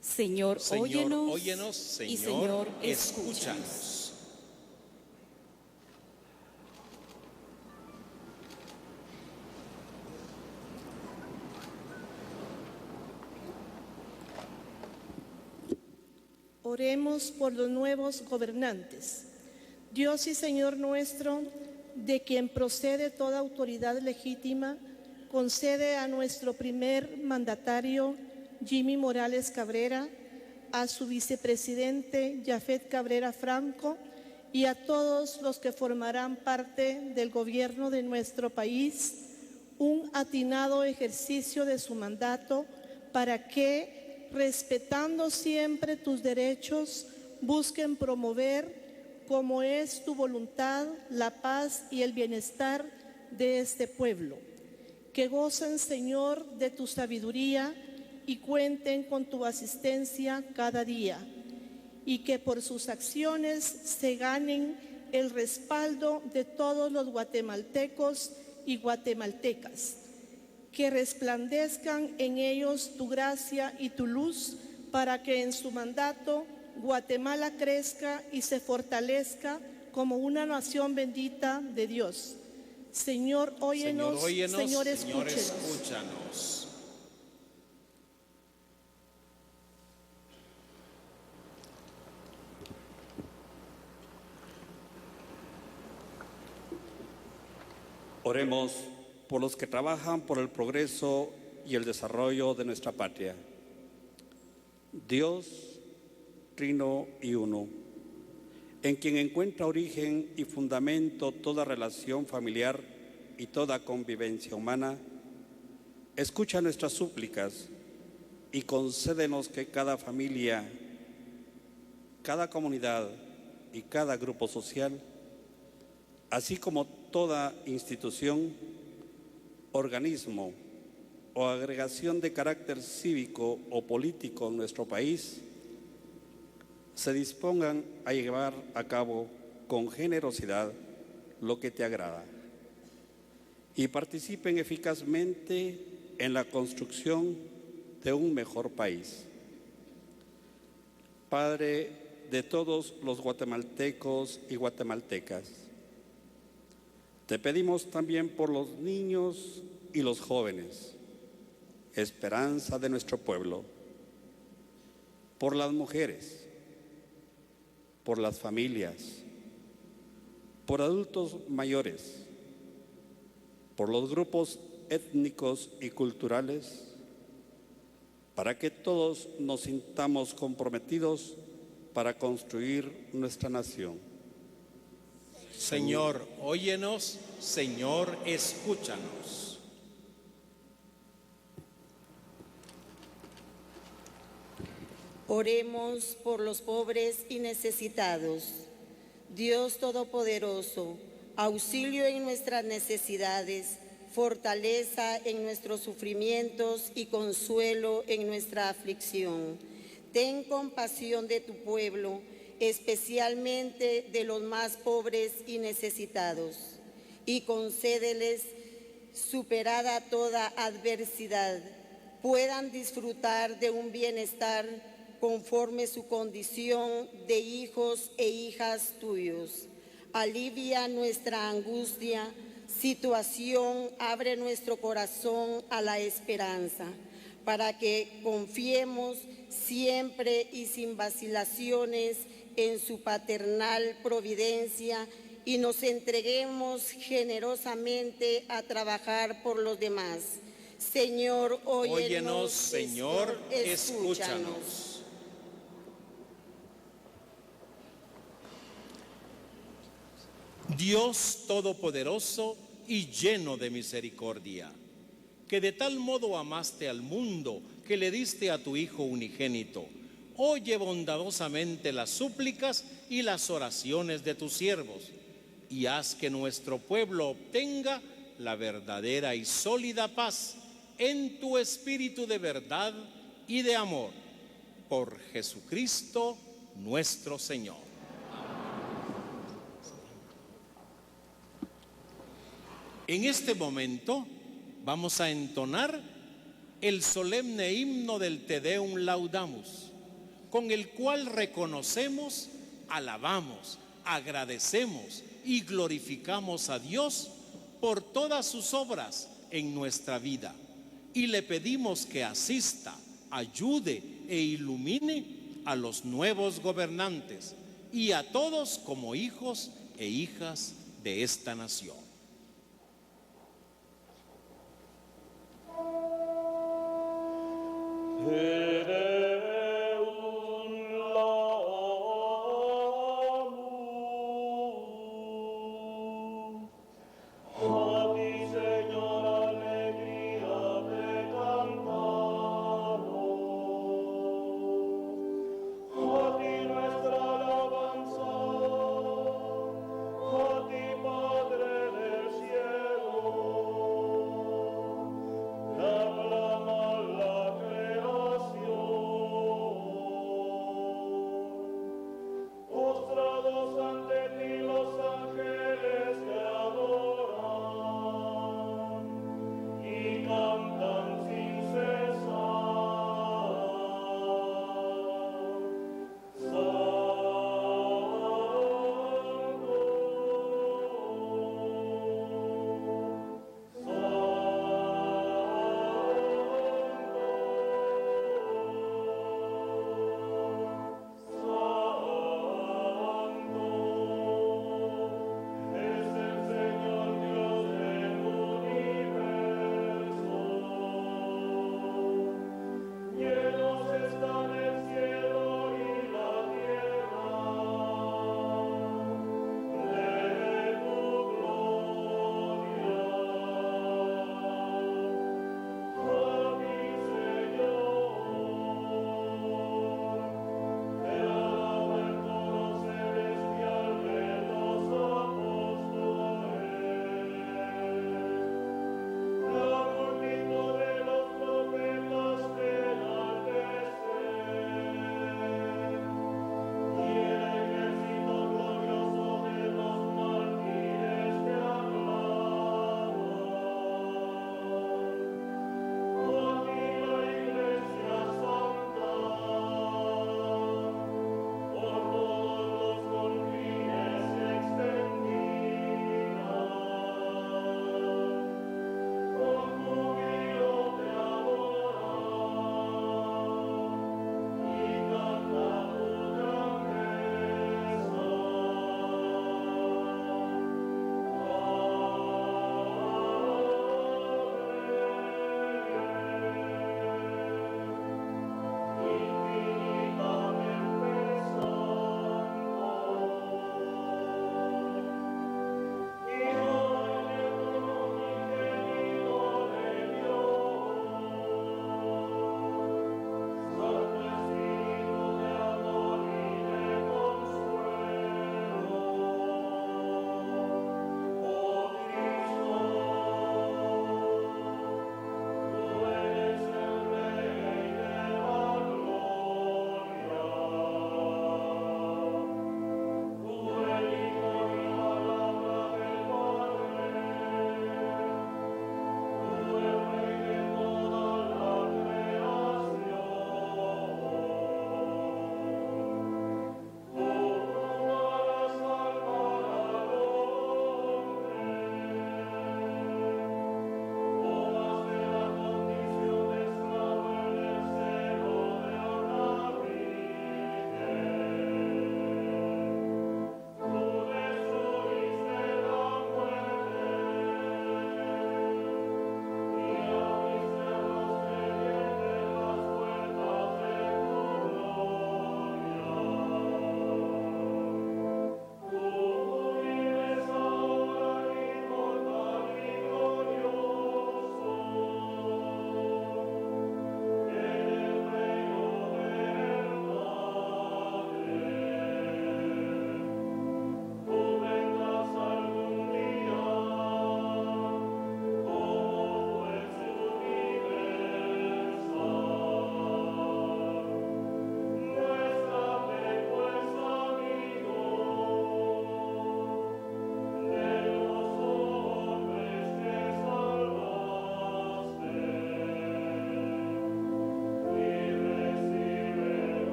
Señor, óyenos, Señor, y Señor, escúchanos. Oremos por los nuevos gobernantes. Dios y Señor nuestro, de quien procede toda autoridad legítima, concede a nuestro primer mandatario, Jimmy Morales Cabrera, a su vicepresidente, Yafet Cabrera Franco, y a todos los que formarán parte del gobierno de nuestro país, un atinado ejercicio de su mandato para que, respetando siempre tus derechos, busquen promover, como es tu voluntad, la paz y el bienestar de este pueblo. Que gocen, Señor, de tu sabiduría y cuenten con tu asistencia cada día, y que por sus acciones se ganen el respaldo de todos los guatemaltecos y guatemaltecas, que resplandezcan en ellos tu gracia y tu luz, para que en su mandato Guatemala crezca y se fortalezca como una nación bendita de Dios. Señor, óyenos, Señor, escúchanos. Oremos por los que trabajan por el progreso y el desarrollo de nuestra patria. Dios, Trino y Uno, en quien encuentra origen y fundamento toda relación familiar y toda convivencia humana, escucha nuestras súplicas y concédenos que cada familia, cada comunidad y cada grupo social, así como toda institución, organismo o agregación de carácter cívico o político en nuestro país, se dispongan a llevar a cabo con generosidad lo que te agrada y participen eficazmente en la construcción de un mejor país. Padre de todos los guatemaltecos y guatemaltecas, te pedimos también por los niños y los jóvenes, esperanza de nuestro pueblo, por las mujeres, por las familias, por adultos mayores, por los grupos étnicos y culturales, para que todos nos sintamos comprometidos para construir nuestra nación. Señor, óyenos, Señor, escúchanos. Oremos por los pobres y necesitados. Dios Todopoderoso, auxilio en nuestras necesidades, fortaleza en nuestros sufrimientos y consuelo en nuestra aflicción. Ten compasión de tu pueblo, especialmente de los más pobres y necesitados, y concédeles, superada toda adversidad, puedan disfrutar de un bienestar conforme su condición de hijos e hijas tuyos. Alivia nuestra angustia, situación, abre nuestro corazón a la esperanza, para que confiemos siempre y sin vacilaciones en su paternal providencia y nos entreguemos generosamente a trabajar por los demás. Señor, óyenos, Señor, escúchanos. Dios Todopoderoso y lleno de misericordia, que de tal modo amaste al mundo que le diste a tu Hijo unigénito, oye bondadosamente las súplicas y las oraciones de tus siervos, y haz que nuestro pueblo obtenga la verdadera y sólida paz en tu espíritu de verdad y de amor, por Jesucristo nuestro Señor. En este momento vamos a entonar el solemne himno del Te Deum Laudamus, con el cual reconocemos, alabamos, agradecemos y glorificamos a Dios por todas sus obras en nuestra vida, y le pedimos que asista, ayude e ilumine a los nuevos gobernantes y a todos como hijos e hijas de esta nación. La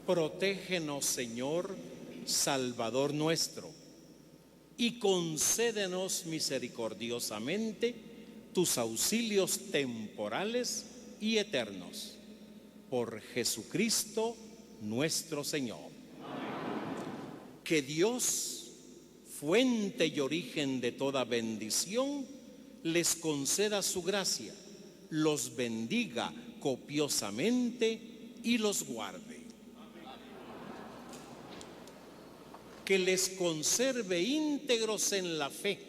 protégenos, Señor, Salvador nuestro, y concédenos misericordiosamente tus auxilios temporales y eternos. Por Jesucristo nuestro Señor. Que Dios, fuente y origen de toda bendición, les conceda su gracia, los bendiga copiosamente y los guarde. Que les conserve íntegros en la fe,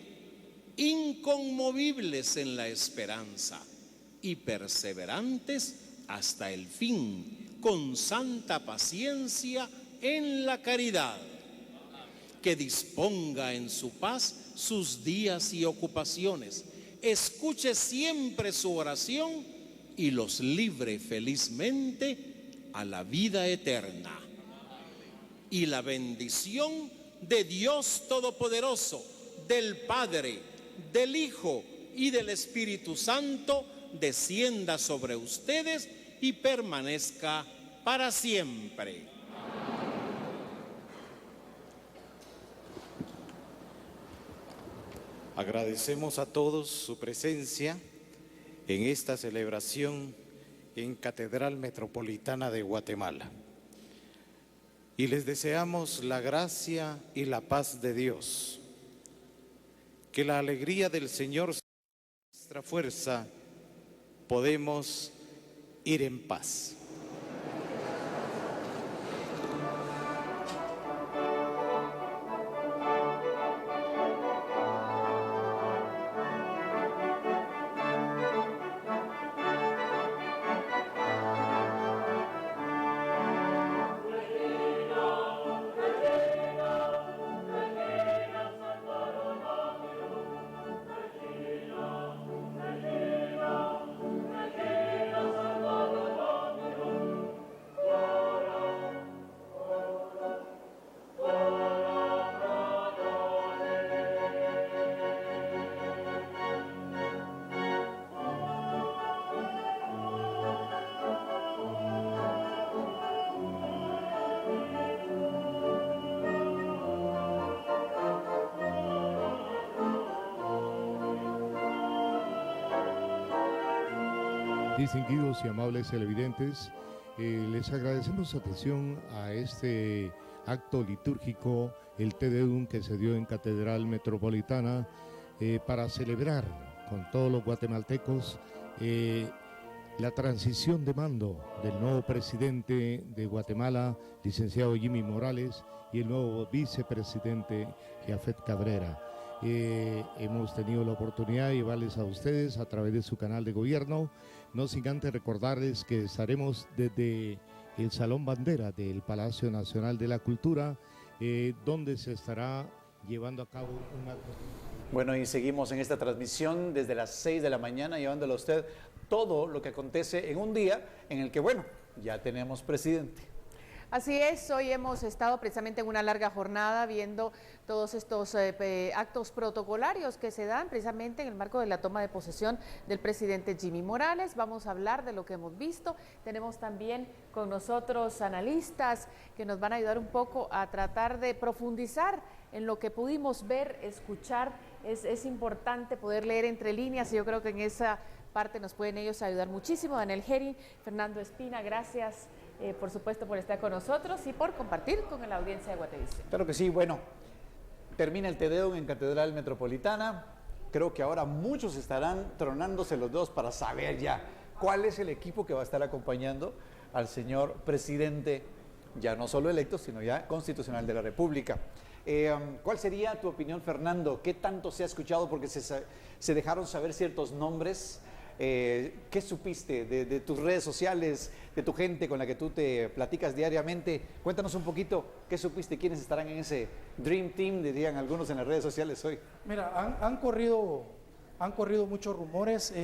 inconmovibles en la esperanza y perseverantes hasta el fin, con santa paciencia en la caridad. Que disponga en su paz sus días y ocupaciones, escuche siempre su oración y los libre felizmente a la vida eterna. Y la bendición de Dios Todopoderoso, del Padre, del Hijo y del Espíritu Santo descienda sobre ustedes y permanezca para siempre. Agradecemos a todos su presencia en esta celebración en Catedral Metropolitana de Guatemala. Y les deseamos la gracia y la paz de Dios. Que la alegría del Señor sea nuestra fuerza, podemos ir en paz. Distinguidos y amables televidentes, les agradecemos su atención a este acto litúrgico, el Te Deum que se dio en Catedral Metropolitana para celebrar con todos los guatemaltecos la transición de mando del nuevo presidente de Guatemala, licenciado Jimmy Morales, y el nuevo vicepresidente Jafet Cabrera. Hemos tenido la oportunidad de llevarles a ustedes a través de su canal de gobierno, no sin antes recordarles que estaremos desde el Salón Bandera del Palacio Nacional de la Cultura, donde se estará llevando a cabo una... Bueno, y seguimos en esta transmisión desde las 6 de la mañana, llevándole a usted todo lo que acontece en un día en el que, bueno, ya tenemos presidente. Así es, hoy hemos estado precisamente en una larga jornada viendo todos estos actos protocolarios que se dan precisamente en el marco de la toma de posesión del presidente Jimmy Morales. Vamos a hablar de lo que hemos visto. Tenemos también con nosotros analistas que nos van a ayudar un poco a tratar de profundizar en lo que pudimos ver, escuchar. Es importante poder leer entre líneas y yo creo que en esa parte nos pueden ellos ayudar muchísimo. Daniel Herring, Fernando Espina, gracias. Por supuesto por estar con nosotros y por compartir con la audiencia de Guatevisión. Claro que sí, bueno, termina el Te Deum en Catedral Metropolitana. Creo que ahora muchos estarán tronándose los dedos para saber ya cuál es el equipo que va a estar acompañando al señor presidente, ya no solo electo, sino ya constitucional de la República. ¿Cuál sería tu opinión, Fernando? ¿Qué tanto se ha escuchado? Porque se dejaron saber ciertos nombres. ¿Qué supiste de tus redes sociales, de tu gente con la que tú te platicas diariamente? Cuéntanos un poquito, ¿qué supiste? ¿Quiénes estarán en ese Dream Team, dirían algunos en las redes sociales hoy? Mira, han corrido muchos rumores.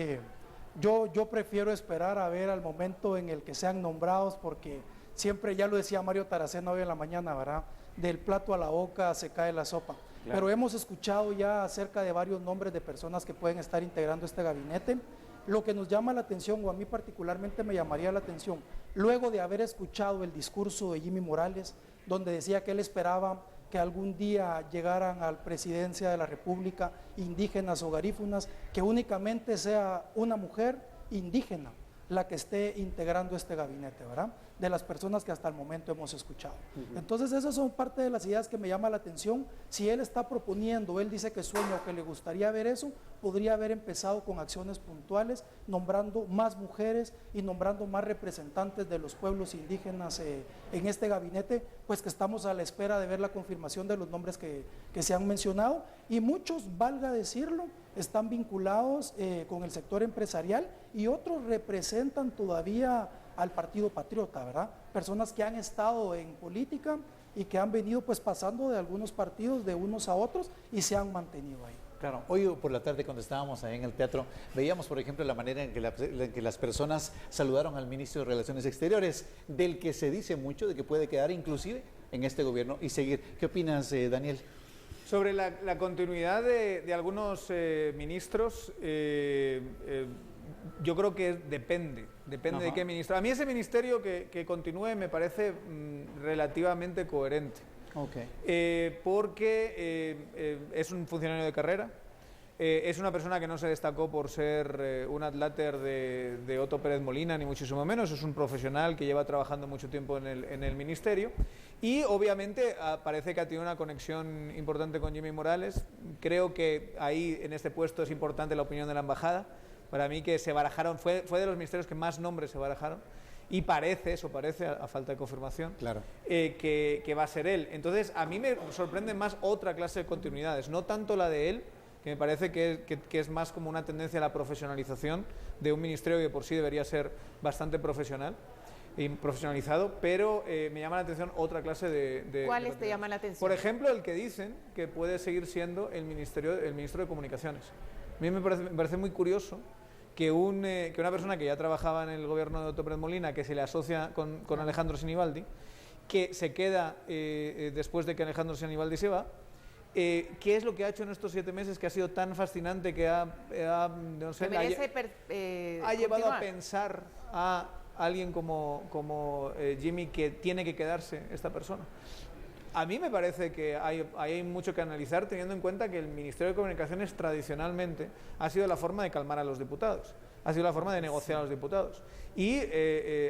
Yo prefiero esperar a ver al momento en el que sean nombrados, porque siempre, ya lo decía Mario Taracena hoy en la mañana, ¿verdad? Del plato a la boca se cae la sopa. Claro. Pero hemos escuchado ya acerca de varios nombres de personas que pueden estar integrando este gabinete. Lo que nos llama la atención, o a mí particularmente me llamaría la atención, luego de haber escuchado el discurso de Jimmy Morales, donde decía que él esperaba que algún día llegaran a la presidencia de la República indígenas o garífunas, que únicamente sea una mujer indígena la que esté integrando este gabinete, ¿verdad? De las personas que hasta el momento hemos escuchado. Entonces esas son parte de las ideas que me llama la atención. Si él está proponiendo, él dice que sueña o que le gustaría ver eso, podría haber empezado con acciones puntuales, nombrando más mujeres y nombrando más representantes de los pueblos indígenas en este gabinete, pues que estamos a la espera de ver la confirmación de los nombres que se han mencionado, y muchos, valga decirlo, están vinculados con el sector empresarial y otros representan todavía al Partido Patriota, ¿verdad? Personas que han estado en política y que han venido pues pasando de algunos partidos de unos a otros y se han mantenido ahí. Claro, hoy por la tarde cuando estábamos ahí en el teatro, veíamos por ejemplo la manera en que las personas saludaron al ministro de Relaciones Exteriores, del que se dice mucho de que puede quedar inclusive en este gobierno y seguir. ¿Qué opinas, Daniel? Sobre la continuidad de algunos ministros, yo creo que depende de qué ministro. A mí ese ministerio que continúe me parece relativamente coherente. Porque es un funcionario de carrera, es una persona que no se destacó por ser un adláter de Otto Pérez Molina, ni muchísimo menos, es un profesional que lleva trabajando mucho tiempo en el ministerio y obviamente parece que ha tenido una conexión importante con Jimmy Morales. Creo que ahí en este puesto es importante la opinión de la embajada. Para mí que se barajaron, fue de los ministerios que más nombres se barajaron. Y parece, a falta de confirmación, claro, que va a ser él. Entonces, a mí me sorprende más otra clase de continuidades, no tanto la de él, que me parece que es más como una tendencia a la profesionalización de un ministerio que por sí debería ser bastante profesional y profesionalizado, pero me llama la atención otra clase de ¿Cuáles te llaman la atención? Por ejemplo, el que dicen que puede seguir siendo el ministro de Comunicaciones. A mí me parece muy curioso que una persona que ya trabajaba en el gobierno de Otto Pérez Molina, que se le asocia con Alejandro Sinibaldi, que se queda después de que Alejandro Sinibaldi se va, ¿qué es lo que ha hecho en estos 7 meses que ha sido tan fascinante que ha llevado a pensar a alguien como Jimmy que tiene que quedarse esta persona? A mí me parece que hay mucho que analizar, teniendo en cuenta que el Ministerio de Comunicaciones tradicionalmente ha sido la forma de calmar a los diputados, ha sido la forma de negociar a los diputados. Y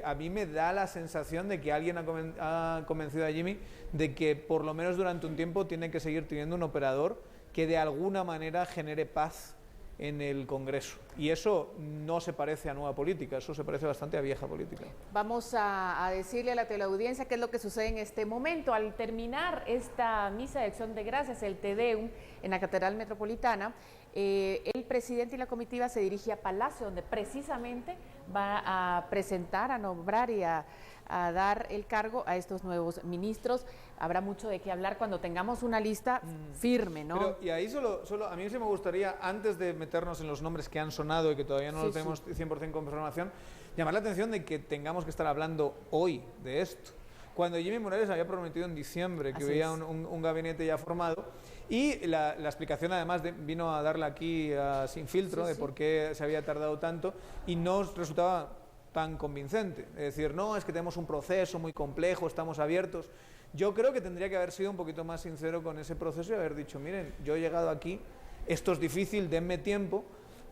a mí me da la sensación de que alguien ha convencido a Jimmy de que por lo menos durante un tiempo tiene que seguir teniendo un operador que de alguna manera genere paz en el Congreso. Y eso no se parece a nueva política, eso se parece bastante a vieja política. Vamos a decirle a la teleaudiencia qué es lo que sucede en este momento. Al terminar esta misa de acción de gracias, el Te Deum, en la Catedral Metropolitana, el presidente y la comitiva se dirige a Palacio, donde precisamente va a presentar, a nombrar y a dar el cargo a estos nuevos ministros. Habrá mucho de qué hablar cuando tengamos una lista firme, ¿no? Pero, y ahí solo a mí sí me gustaría, antes de meternos en los nombres que han sonado y que todavía no lo tenemos 100% confirmación, llamar la atención de que tengamos que estar hablando hoy de esto. Cuando Jimmy Morales había prometido en diciembre que había un gabinete ya formado, y la explicación además vino a darla aquí sin filtro de por qué se había tardado tanto y no resultaba tan convincente. Es decir, no, es que tenemos un proceso muy complejo, estamos abiertos. Yo creo que tendría que haber sido un poquito más sincero con ese proceso y haber dicho, miren, yo he llegado aquí, esto es difícil, denme tiempo,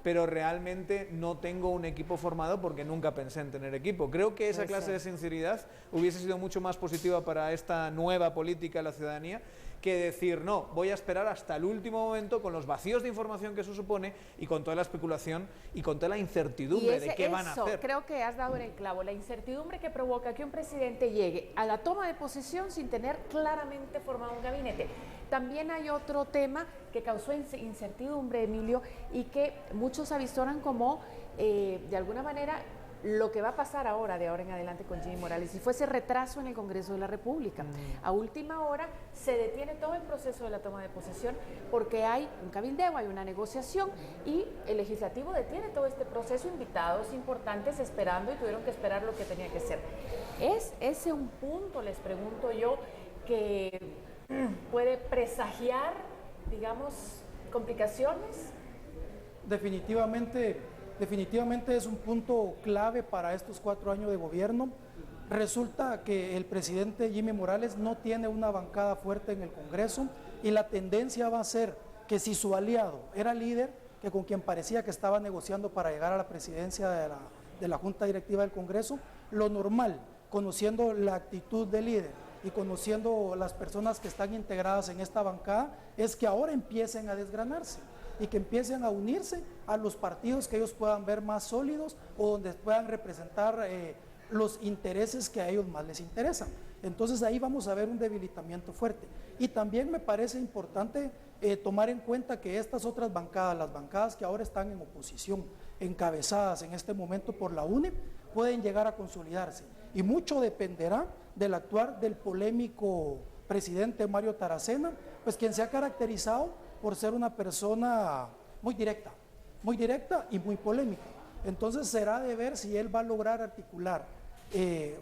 pero realmente no tengo un equipo formado porque nunca pensé en tener equipo. Creo que esa clase de sinceridad hubiese sido mucho más positiva para esta nueva política de la ciudadanía que decir, no, voy a esperar hasta el último momento con los vacíos de información que eso supone y con toda la especulación y con toda la incertidumbre de qué van a hacer. Creo que has dado en el clavo, la incertidumbre que provoca que un presidente llegue a la toma de posesión sin tener claramente formado un gabinete. También hay otro tema que causó incertidumbre, Emilio, y que muchos avisoran como, de alguna manera, lo que va a pasar ahora, de ahora en adelante con Jimmy Morales, si fuese retraso en el Congreso de la República. A última hora se detiene todo el proceso de la toma de posesión porque hay un cabildeo, hay una negociación y el legislativo detiene todo este proceso, invitados importantes esperando y tuvieron que esperar lo que tenía que ser. ¿Es ese un punto, les pregunto yo, que puede presagiar, digamos, complicaciones? Definitivamente definitivamente es un punto clave para estos 4 años de gobierno. Resulta que el presidente Jimmy Morales no tiene una bancada fuerte en el Congreso y la tendencia va a ser que si su aliado era líder, que con quien parecía que estaba negociando para llegar a la presidencia de la Junta Directiva del Congreso, lo normal, conociendo la actitud del líder y conociendo las personas que están integradas en esta bancada, es que ahora empiecen a desgranarse y que empiecen a unirse a los partidos que ellos puedan ver más sólidos o donde puedan representar los intereses que a ellos más les interesan. Entonces ahí vamos a ver un debilitamiento fuerte. Y también me parece importante tomar en cuenta que estas otras bancadas, las bancadas que ahora están en oposición, encabezadas en este momento por la UNE, pueden llegar a consolidarse. Y mucho dependerá del actuar del polémico presidente Mario Taracena, pues quien se ha caracterizado por ser una persona muy directa y muy polémica. Entonces será de ver si él va a lograr articular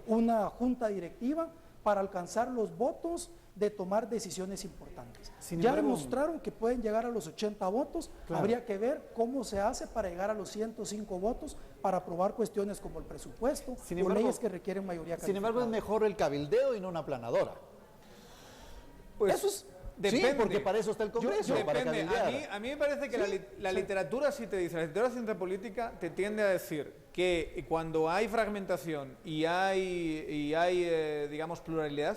una junta directiva para alcanzar los votos de tomar decisiones importantes. Ya demostraron que pueden llegar a los 80 votos, claro. Habría que ver cómo se hace para llegar a los 105 votos para aprobar cuestiones como el presupuesto o leyes que requieren mayoría calificada. Sin embargo, es mejor el cabildeo y no una aplanadora. Pues eso es... Depende. Sí, porque para eso está el Congreso. Depende. A mí me parece que la literatura sí te dice, la literatura ciencia política te tiende a decir que cuando hay fragmentación y hay digamos, pluralidad,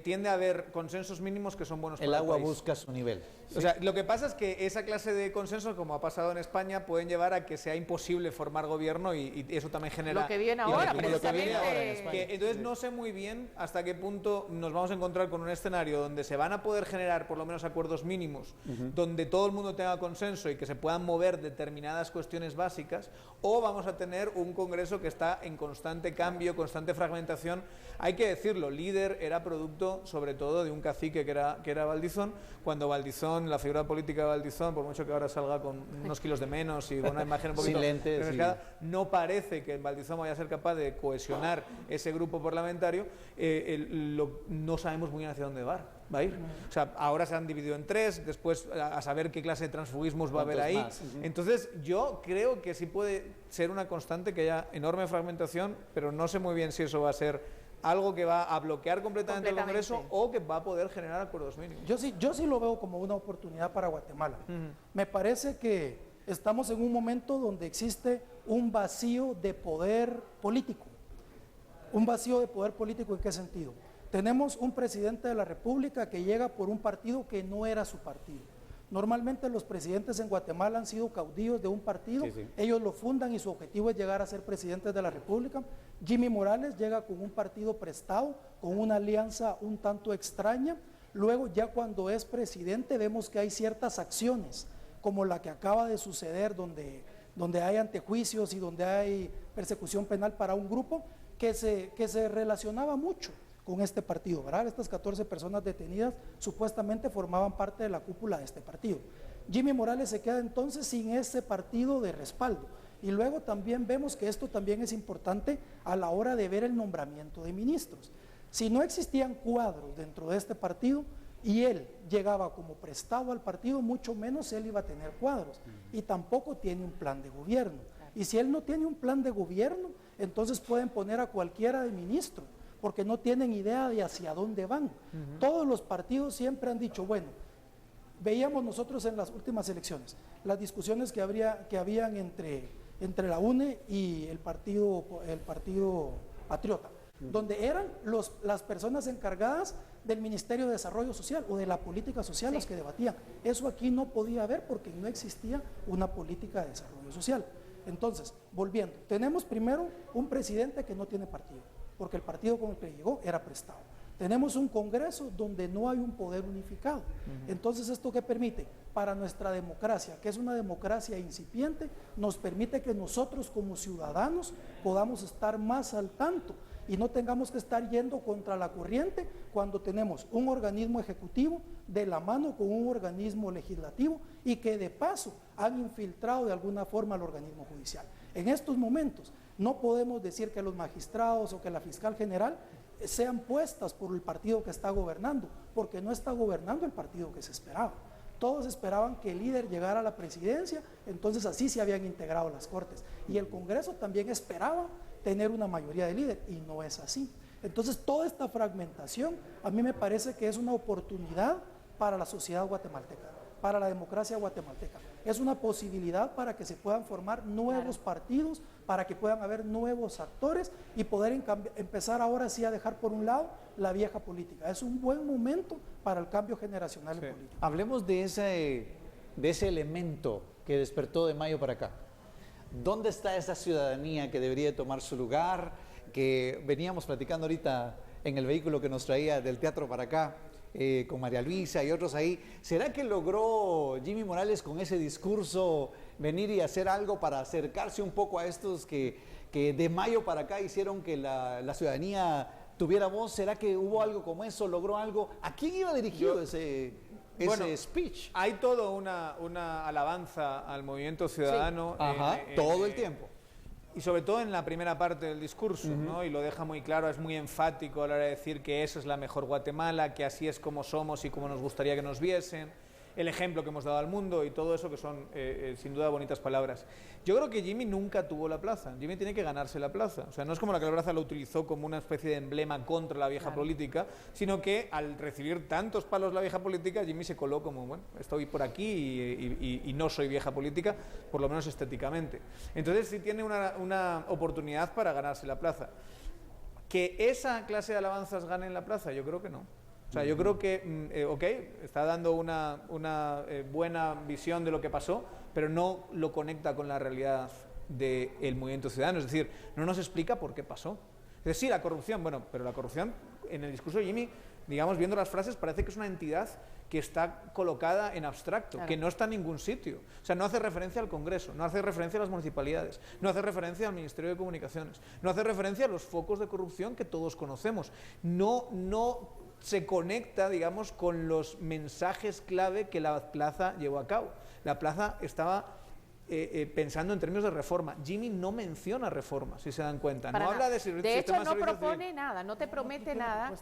tiende a haber consensos mínimos que son buenos para el agua país. busca su nivel. O sea, lo que pasa es que esa clase de consensos, como ha pasado en España, pueden llevar a que sea imposible formar gobierno y eso también genera... Lo que viene ahora, precisamente. Entonces no sé muy bien hasta qué punto nos vamos a encontrar con un escenario donde se van a poder generar por lo menos acuerdos mínimos, donde todo el mundo tenga consenso y que se puedan mover determinadas cuestiones básicas, o vamos a tener un Congreso que está en constante cambio, constante fragmentación. Hay que decirlo, líder era producto sobre todo de un cacique que era Valdizón. Cuando Valdizón, la figura política de Valdizón, por mucho que ahora salga con unos kilos de menos y con una imagen un poquito refrescada, no parece que Valdizón vaya a ser capaz de cohesionar ese grupo parlamentario. No sabemos muy bien hacia dónde va a ir. O sea, ahora se han dividido en 3, después a saber qué clase de transfugismos va a haber ahí. Entonces yo creo que sí puede ser una constante que haya enorme fragmentación, pero no sé muy bien si eso va a ser algo que va a bloquear completamente el Congreso o que va a poder generar acuerdos mínimos. Yo sí lo veo como una oportunidad para Guatemala. Me parece que estamos en un momento donde existe un vacío de poder político. ¿Un vacío de poder político en qué sentido? Tenemos un presidente de la República que llega por un partido que no era su partido. Normalmente los presidentes en Guatemala han sido caudillos de un partido, ellos lo fundan y su objetivo es llegar a ser presidentes de la República. Jimmy Morales llega con un partido prestado, con una alianza un tanto extraña. Luego ya cuando es presidente vemos que hay ciertas acciones, como la que acaba de suceder, donde hay antejuicios y donde hay persecución penal para un grupo que se relacionaba mucho con este partido, ¿verdad? Estas 14 personas detenidas supuestamente formaban parte de la cúpula de este partido. Jimmy Morales se queda entonces sin ese partido de respaldo. Y luego también vemos que esto también es importante a la hora de ver el nombramiento de ministros. Si no existían cuadros dentro de este partido y él llegaba como prestado al partido, mucho menos él iba a tener cuadros. Y tampoco tiene un plan de gobierno. Y si él no tiene un plan de gobierno, entonces pueden poner a cualquiera de ministro, porque no tienen idea de hacia dónde van. Todos los partidos siempre han dicho, bueno, veíamos nosotros en las últimas elecciones, las discusiones que habían entre la UNE y el partido Patriota, donde eran las personas encargadas del Ministerio de Desarrollo Social o de la política social las que debatían. Eso aquí no podía haber porque no existía una política de desarrollo social. Entonces, volviendo, tenemos primero un presidente que no tiene partido, porque el partido con el que llegó era prestado. Tenemos un Congreso donde no hay un poder unificado. Entonces, ¿esto qué permite? Para nuestra democracia, que es una democracia incipiente, nos permite que nosotros como ciudadanos podamos estar más al tanto y no tengamos que estar yendo contra la corriente cuando tenemos un organismo ejecutivo de la mano con un organismo legislativo y que de paso han infiltrado de alguna forma al organismo judicial. En estos momentos no podemos decir que los magistrados o que la fiscal general sean puestas por el partido que está gobernando, porque no está gobernando el partido que se esperaba. Todos esperaban que el líder llegara a la presidencia, entonces así se habían integrado las Cortes. Y el Congreso también esperaba tener una mayoría de líder, y no es así. Entonces toda esta fragmentación a mí me parece que es una oportunidad para la sociedad guatemalteca, para la democracia guatemalteca. Es una posibilidad para que se puedan formar nuevos partidos, para que puedan haber nuevos actores y poder empezar ahora sí a dejar por un lado la vieja política. Es un buen momento para el cambio generacional en política. Hablemos de ese elemento que despertó de mayo para acá. ¿Dónde está esa ciudadanía que debería tomar su lugar? Que veníamos platicando ahorita en el vehículo que nos traía del teatro para acá, con María Luisa y otros ahí. ¿Será que logró Jimmy Morales con ese discurso venir y hacer algo para acercarse un poco a estos que de mayo para acá hicieron que la ciudadanía tuviera voz? ¿Será que hubo algo como eso? ¿Logró algo? ¿A quién iba dirigido ese speech? Hay toda una alabanza al movimiento ciudadano. Sí. Todo el tiempo. Y sobre todo en la primera parte del discurso, ¿no? Y lo deja muy claro, es muy enfático a la hora de decir que esa es la mejor Guatemala, que así es como somos y como nos gustaría que nos viesen, el ejemplo que hemos dado al mundo y todo eso que son sin duda bonitas palabras. Yo creo que Jimmy nunca tuvo la plaza, Jimmy tiene que ganarse la plaza, o sea, no es como la que la plaza lo utilizó como una especie de emblema contra la vieja política, sino que al recibir tantos palos la vieja política, Jimmy se coló como, bueno, estoy por aquí y no soy vieja política, por lo menos estéticamente. Entonces sí tiene una oportunidad para ganarse la plaza. ¿Que esa clase de alabanzas gane en la plaza? Yo creo que no. O sea, yo creo que, está dando una buena visión de lo que pasó, pero no lo conecta con la realidad del movimiento ciudadano. Es decir, no nos explica por qué pasó. Es decir, la corrupción, bueno, pero la corrupción en el discurso de Jimmy, digamos, viendo las frases, parece que es una entidad que está colocada en abstracto, que no está en ningún sitio. O sea, no hace referencia al Congreso, no hace referencia a las municipalidades, no hace referencia al Ministerio de Comunicaciones, no hace referencia a los focos de corrupción que todos conocemos. No se conecta, digamos, con los mensajes clave que la plaza llevó a cabo. La plaza estaba pensando en términos de reforma. Jimmy no menciona reforma, si se dan cuenta. No habla de servicios. De hecho, no propone nada, no te promete nada.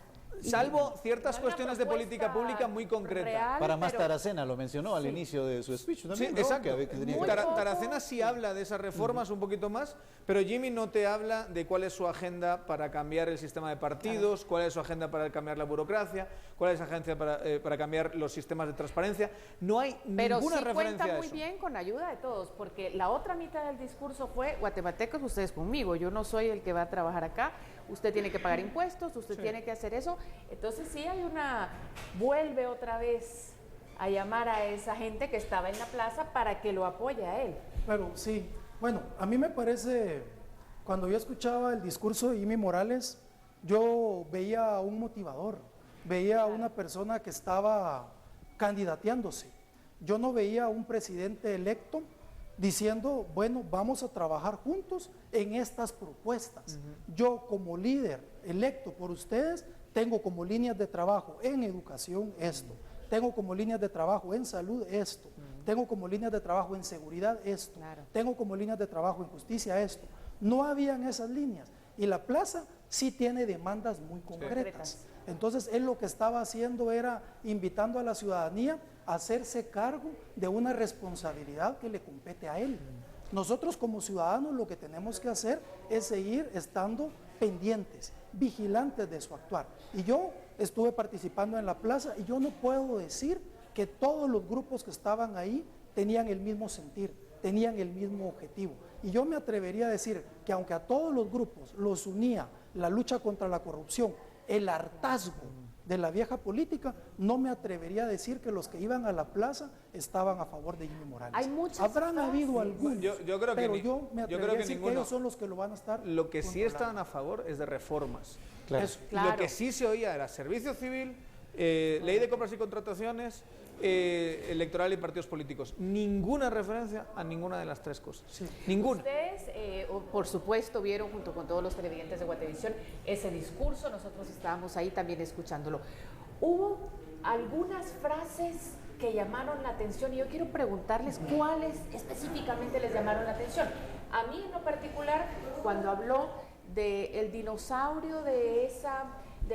Salvo ciertas cuestiones de política pública muy concretas. Para más Taracena lo mencionó al inicio de su speech también. Sí, exacto. Taracena sí habla de esas reformas un poquito más, pero Jimmy no te habla de cuál es su agenda para cambiar el sistema de partidos, cuál es su agenda para cambiar la burocracia, cuál es su agenda para cambiar los sistemas de transparencia. No hay ninguna referencia a eso. Pero sí cuenta muy bien con ayuda de todos, porque la otra mitad del discurso fue: guatemaltecos, ustedes conmigo, yo no soy el que va a trabajar acá, usted tiene que pagar impuestos, usted tiene que hacer eso. Entonces sí hay vuelve otra vez a llamar a esa gente que estaba en la plaza para que lo apoye a él. Pero sí, bueno, a mí me parece, cuando yo escuchaba el discurso de Jimmy Morales, yo veía a un motivador, veía a una persona que estaba candidateándose. Yo no veía a un presidente electo diciendo, bueno, vamos a trabajar juntos en estas propuestas. Yo como líder electo por ustedes, tengo como líneas de trabajo en educación esto, tengo como líneas de trabajo en salud esto, tengo como líneas de trabajo en seguridad esto, tengo como líneas de trabajo en justicia esto. No habían esas líneas y la plaza sí tiene demandas muy concretas. Entonces él lo que estaba haciendo era invitando a la ciudadanía a hacerse cargo de una responsabilidad que le compete a él. Nosotros como ciudadanos lo que tenemos que hacer es seguir estando pendientes, vigilantes de su actuar. Y yo estuve participando en la plaza y yo no puedo decir que todos los grupos que estaban ahí tenían el mismo sentir, tenían el mismo objetivo. Y yo me atrevería a decir que aunque a todos los grupos los unía la lucha contra la corrupción, el hartazgo de la vieja política, no me atrevería a decir que los que iban a la plaza estaban a favor de Jimmy Morales. Hay muchas Habrán habido algunos, yo creo pero que yo me atrevería a decir que ellos son los que lo van a estar. Lo que sí estaban a favor es de reformas. Claro. Lo que sí se oía era servicio civil, ley de compras y contrataciones, electoral y partidos políticos. Ninguna referencia a ninguna de las tres cosas. Ninguna. Ustedes, por supuesto, vieron junto con todos los televidentes de Guatevisión ese discurso. Nosotros estábamos ahí también escuchándolo. Hubo algunas frases que llamaron la atención y yo quiero preguntarles cuáles específicamente les llamaron la atención. A mí en lo particular, cuando habló del dinosaurio de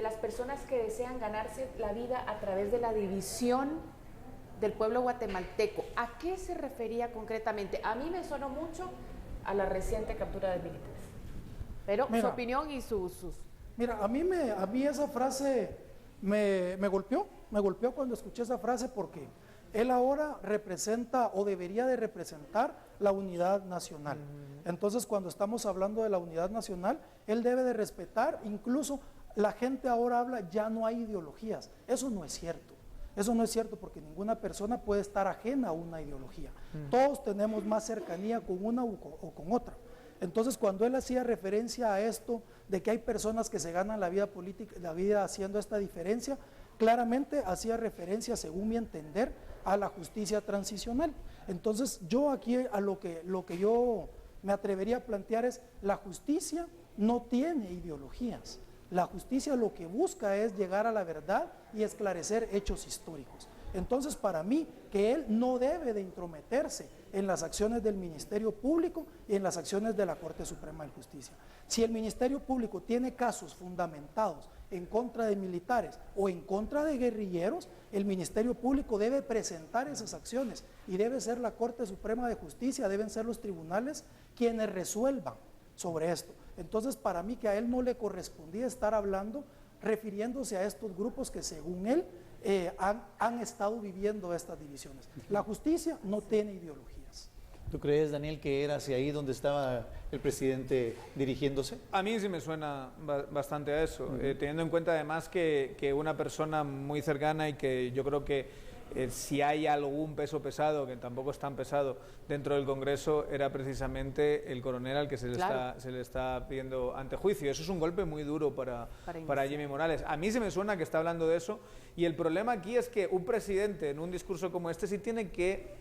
las personas que desean ganarse la vida a través de la división del pueblo guatemalteco. ¿A qué se refería concretamente? A mí me sonó mucho a la reciente captura de militares. Pero mira, su opinión y sus... Mira, a mí esa frase me golpeó cuando escuché esa frase, porque él ahora representa o debería de representar la unidad nacional. Entonces, cuando estamos hablando de la unidad nacional, él debe de respetar, incluso la gente ahora habla, ya no hay ideologías. Eso no es cierto. Eso no es cierto, porque ninguna persona puede estar ajena a una ideología. Todos tenemos más cercanía con una o con otra. Entonces, cuando él hacía referencia a esto, de que hay personas que se ganan la vida política, la vida haciendo esta diferencia, claramente hacía referencia, según mi entender, a la justicia transicional. Entonces, yo aquí a lo que yo me atrevería a plantear es, la justicia no tiene ideologías. La justicia lo que busca es llegar a la verdad y esclarecer hechos históricos. Entonces, para mí, que él no debe de intrometerse en las acciones del Ministerio Público y en las acciones de la Corte Suprema de Justicia. Si el Ministerio Público tiene casos fundamentados en contra de militares o en contra de guerrilleros, el Ministerio Público debe presentar esas acciones y debe ser la Corte Suprema de Justicia, deben ser los tribunales quienes resuelvan sobre esto. Entonces, para mí, que a él no le correspondía estar hablando, refiriéndose a estos grupos que según él han estado viviendo estas divisiones. La justicia no tiene ideologías. ¿Tú crees, Daniel, que era hacia ahí donde estaba el presidente dirigiéndose? A mí sí me suena bastante a eso, teniendo en cuenta además que una persona muy cercana y que yo creo que si hay algún peso pesado, que tampoco es tan pesado, dentro del Congreso, era precisamente el coronel al que se le está pidiendo ante juicio. Eso es un golpe muy duro para Jimmy Morales. A mí se me suena que está hablando de eso, y el problema aquí es que un presidente en un discurso como este sí tiene que...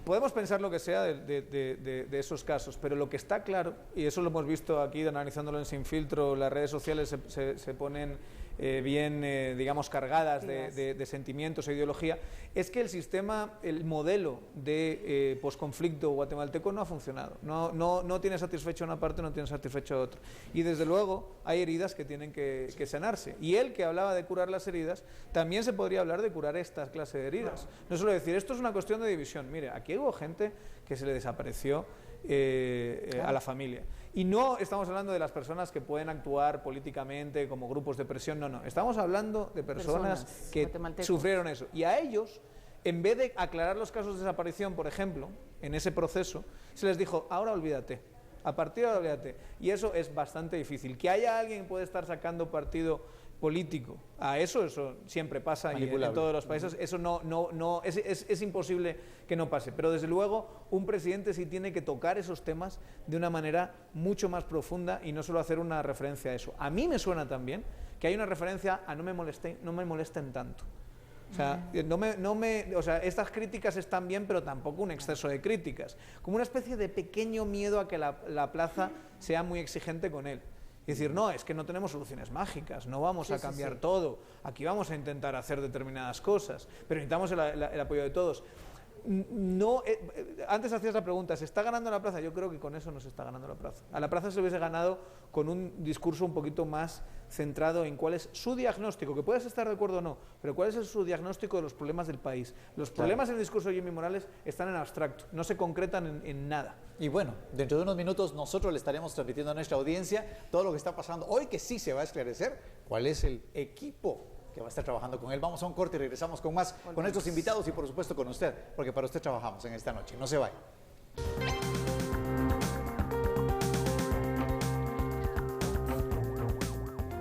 Podemos pensar lo que sea de esos casos, pero lo que está claro, y eso lo hemos visto aquí analizándolo en Sin Filtro, las redes sociales se ponen bien, digamos, cargadas de sentimientos e ideología, es que el sistema, el modelo de posconflicto guatemalteco no ha funcionado. No tiene satisfecho a una parte, no tiene satisfecho a otra. Y desde luego hay heridas que tienen que sanarse. Y él, que hablaba de curar las heridas, también se podría hablar de curar esta clase de heridas. No solo decir, esto es una cuestión de división. Mire, aquí hubo gente que se le desapareció a la familia. Y no estamos hablando de las personas que pueden actuar políticamente como grupos de presión, no. Estamos hablando de personas que sufrieron eso. Y a ellos, en vez de aclarar los casos de desaparición, por ejemplo, en ese proceso, se les dijo, ahora olvídate, a partir de ahora olvídate. Y eso es bastante difícil. Que haya alguien que puede estar sacando partido político a eso siempre pasa y en todos los países, eso es imposible que no pase, pero desde luego un presidente sí tiene que tocar esos temas de una manera mucho más profunda y no solo hacer una referencia a eso. A mí me suena también que hay una referencia a no me molesten tanto. O sea, o sea, estas críticas están bien, pero tampoco un exceso de críticas, como una especie de pequeño miedo a que la plaza sea muy exigente con él. Y decir, no, es que no tenemos soluciones mágicas, no vamos a cambiar todo, aquí vamos a intentar hacer determinadas cosas, pero necesitamos el apoyo de todos. Antes hacías la pregunta, ¿se está ganando la plaza? Yo creo que con eso no se está ganando la plaza. A la plaza se hubiese ganado con un discurso un poquito más centrado en cuál es su diagnóstico, que puedes estar de acuerdo o no, pero cuál es su diagnóstico de los problemas del país. Los problemas en el discurso de Jimmy Morales están en abstracto, no se concretan en nada. Y bueno, dentro de unos minutos nosotros le estaremos transmitiendo a nuestra audiencia todo lo que está pasando hoy, que sí se va a esclarecer cuál es el equipo que va a estar trabajando con él. Vamos a un corte y regresamos con más, con estos invitados y por supuesto con usted, porque para usted trabajamos en esta noche. No se vaya.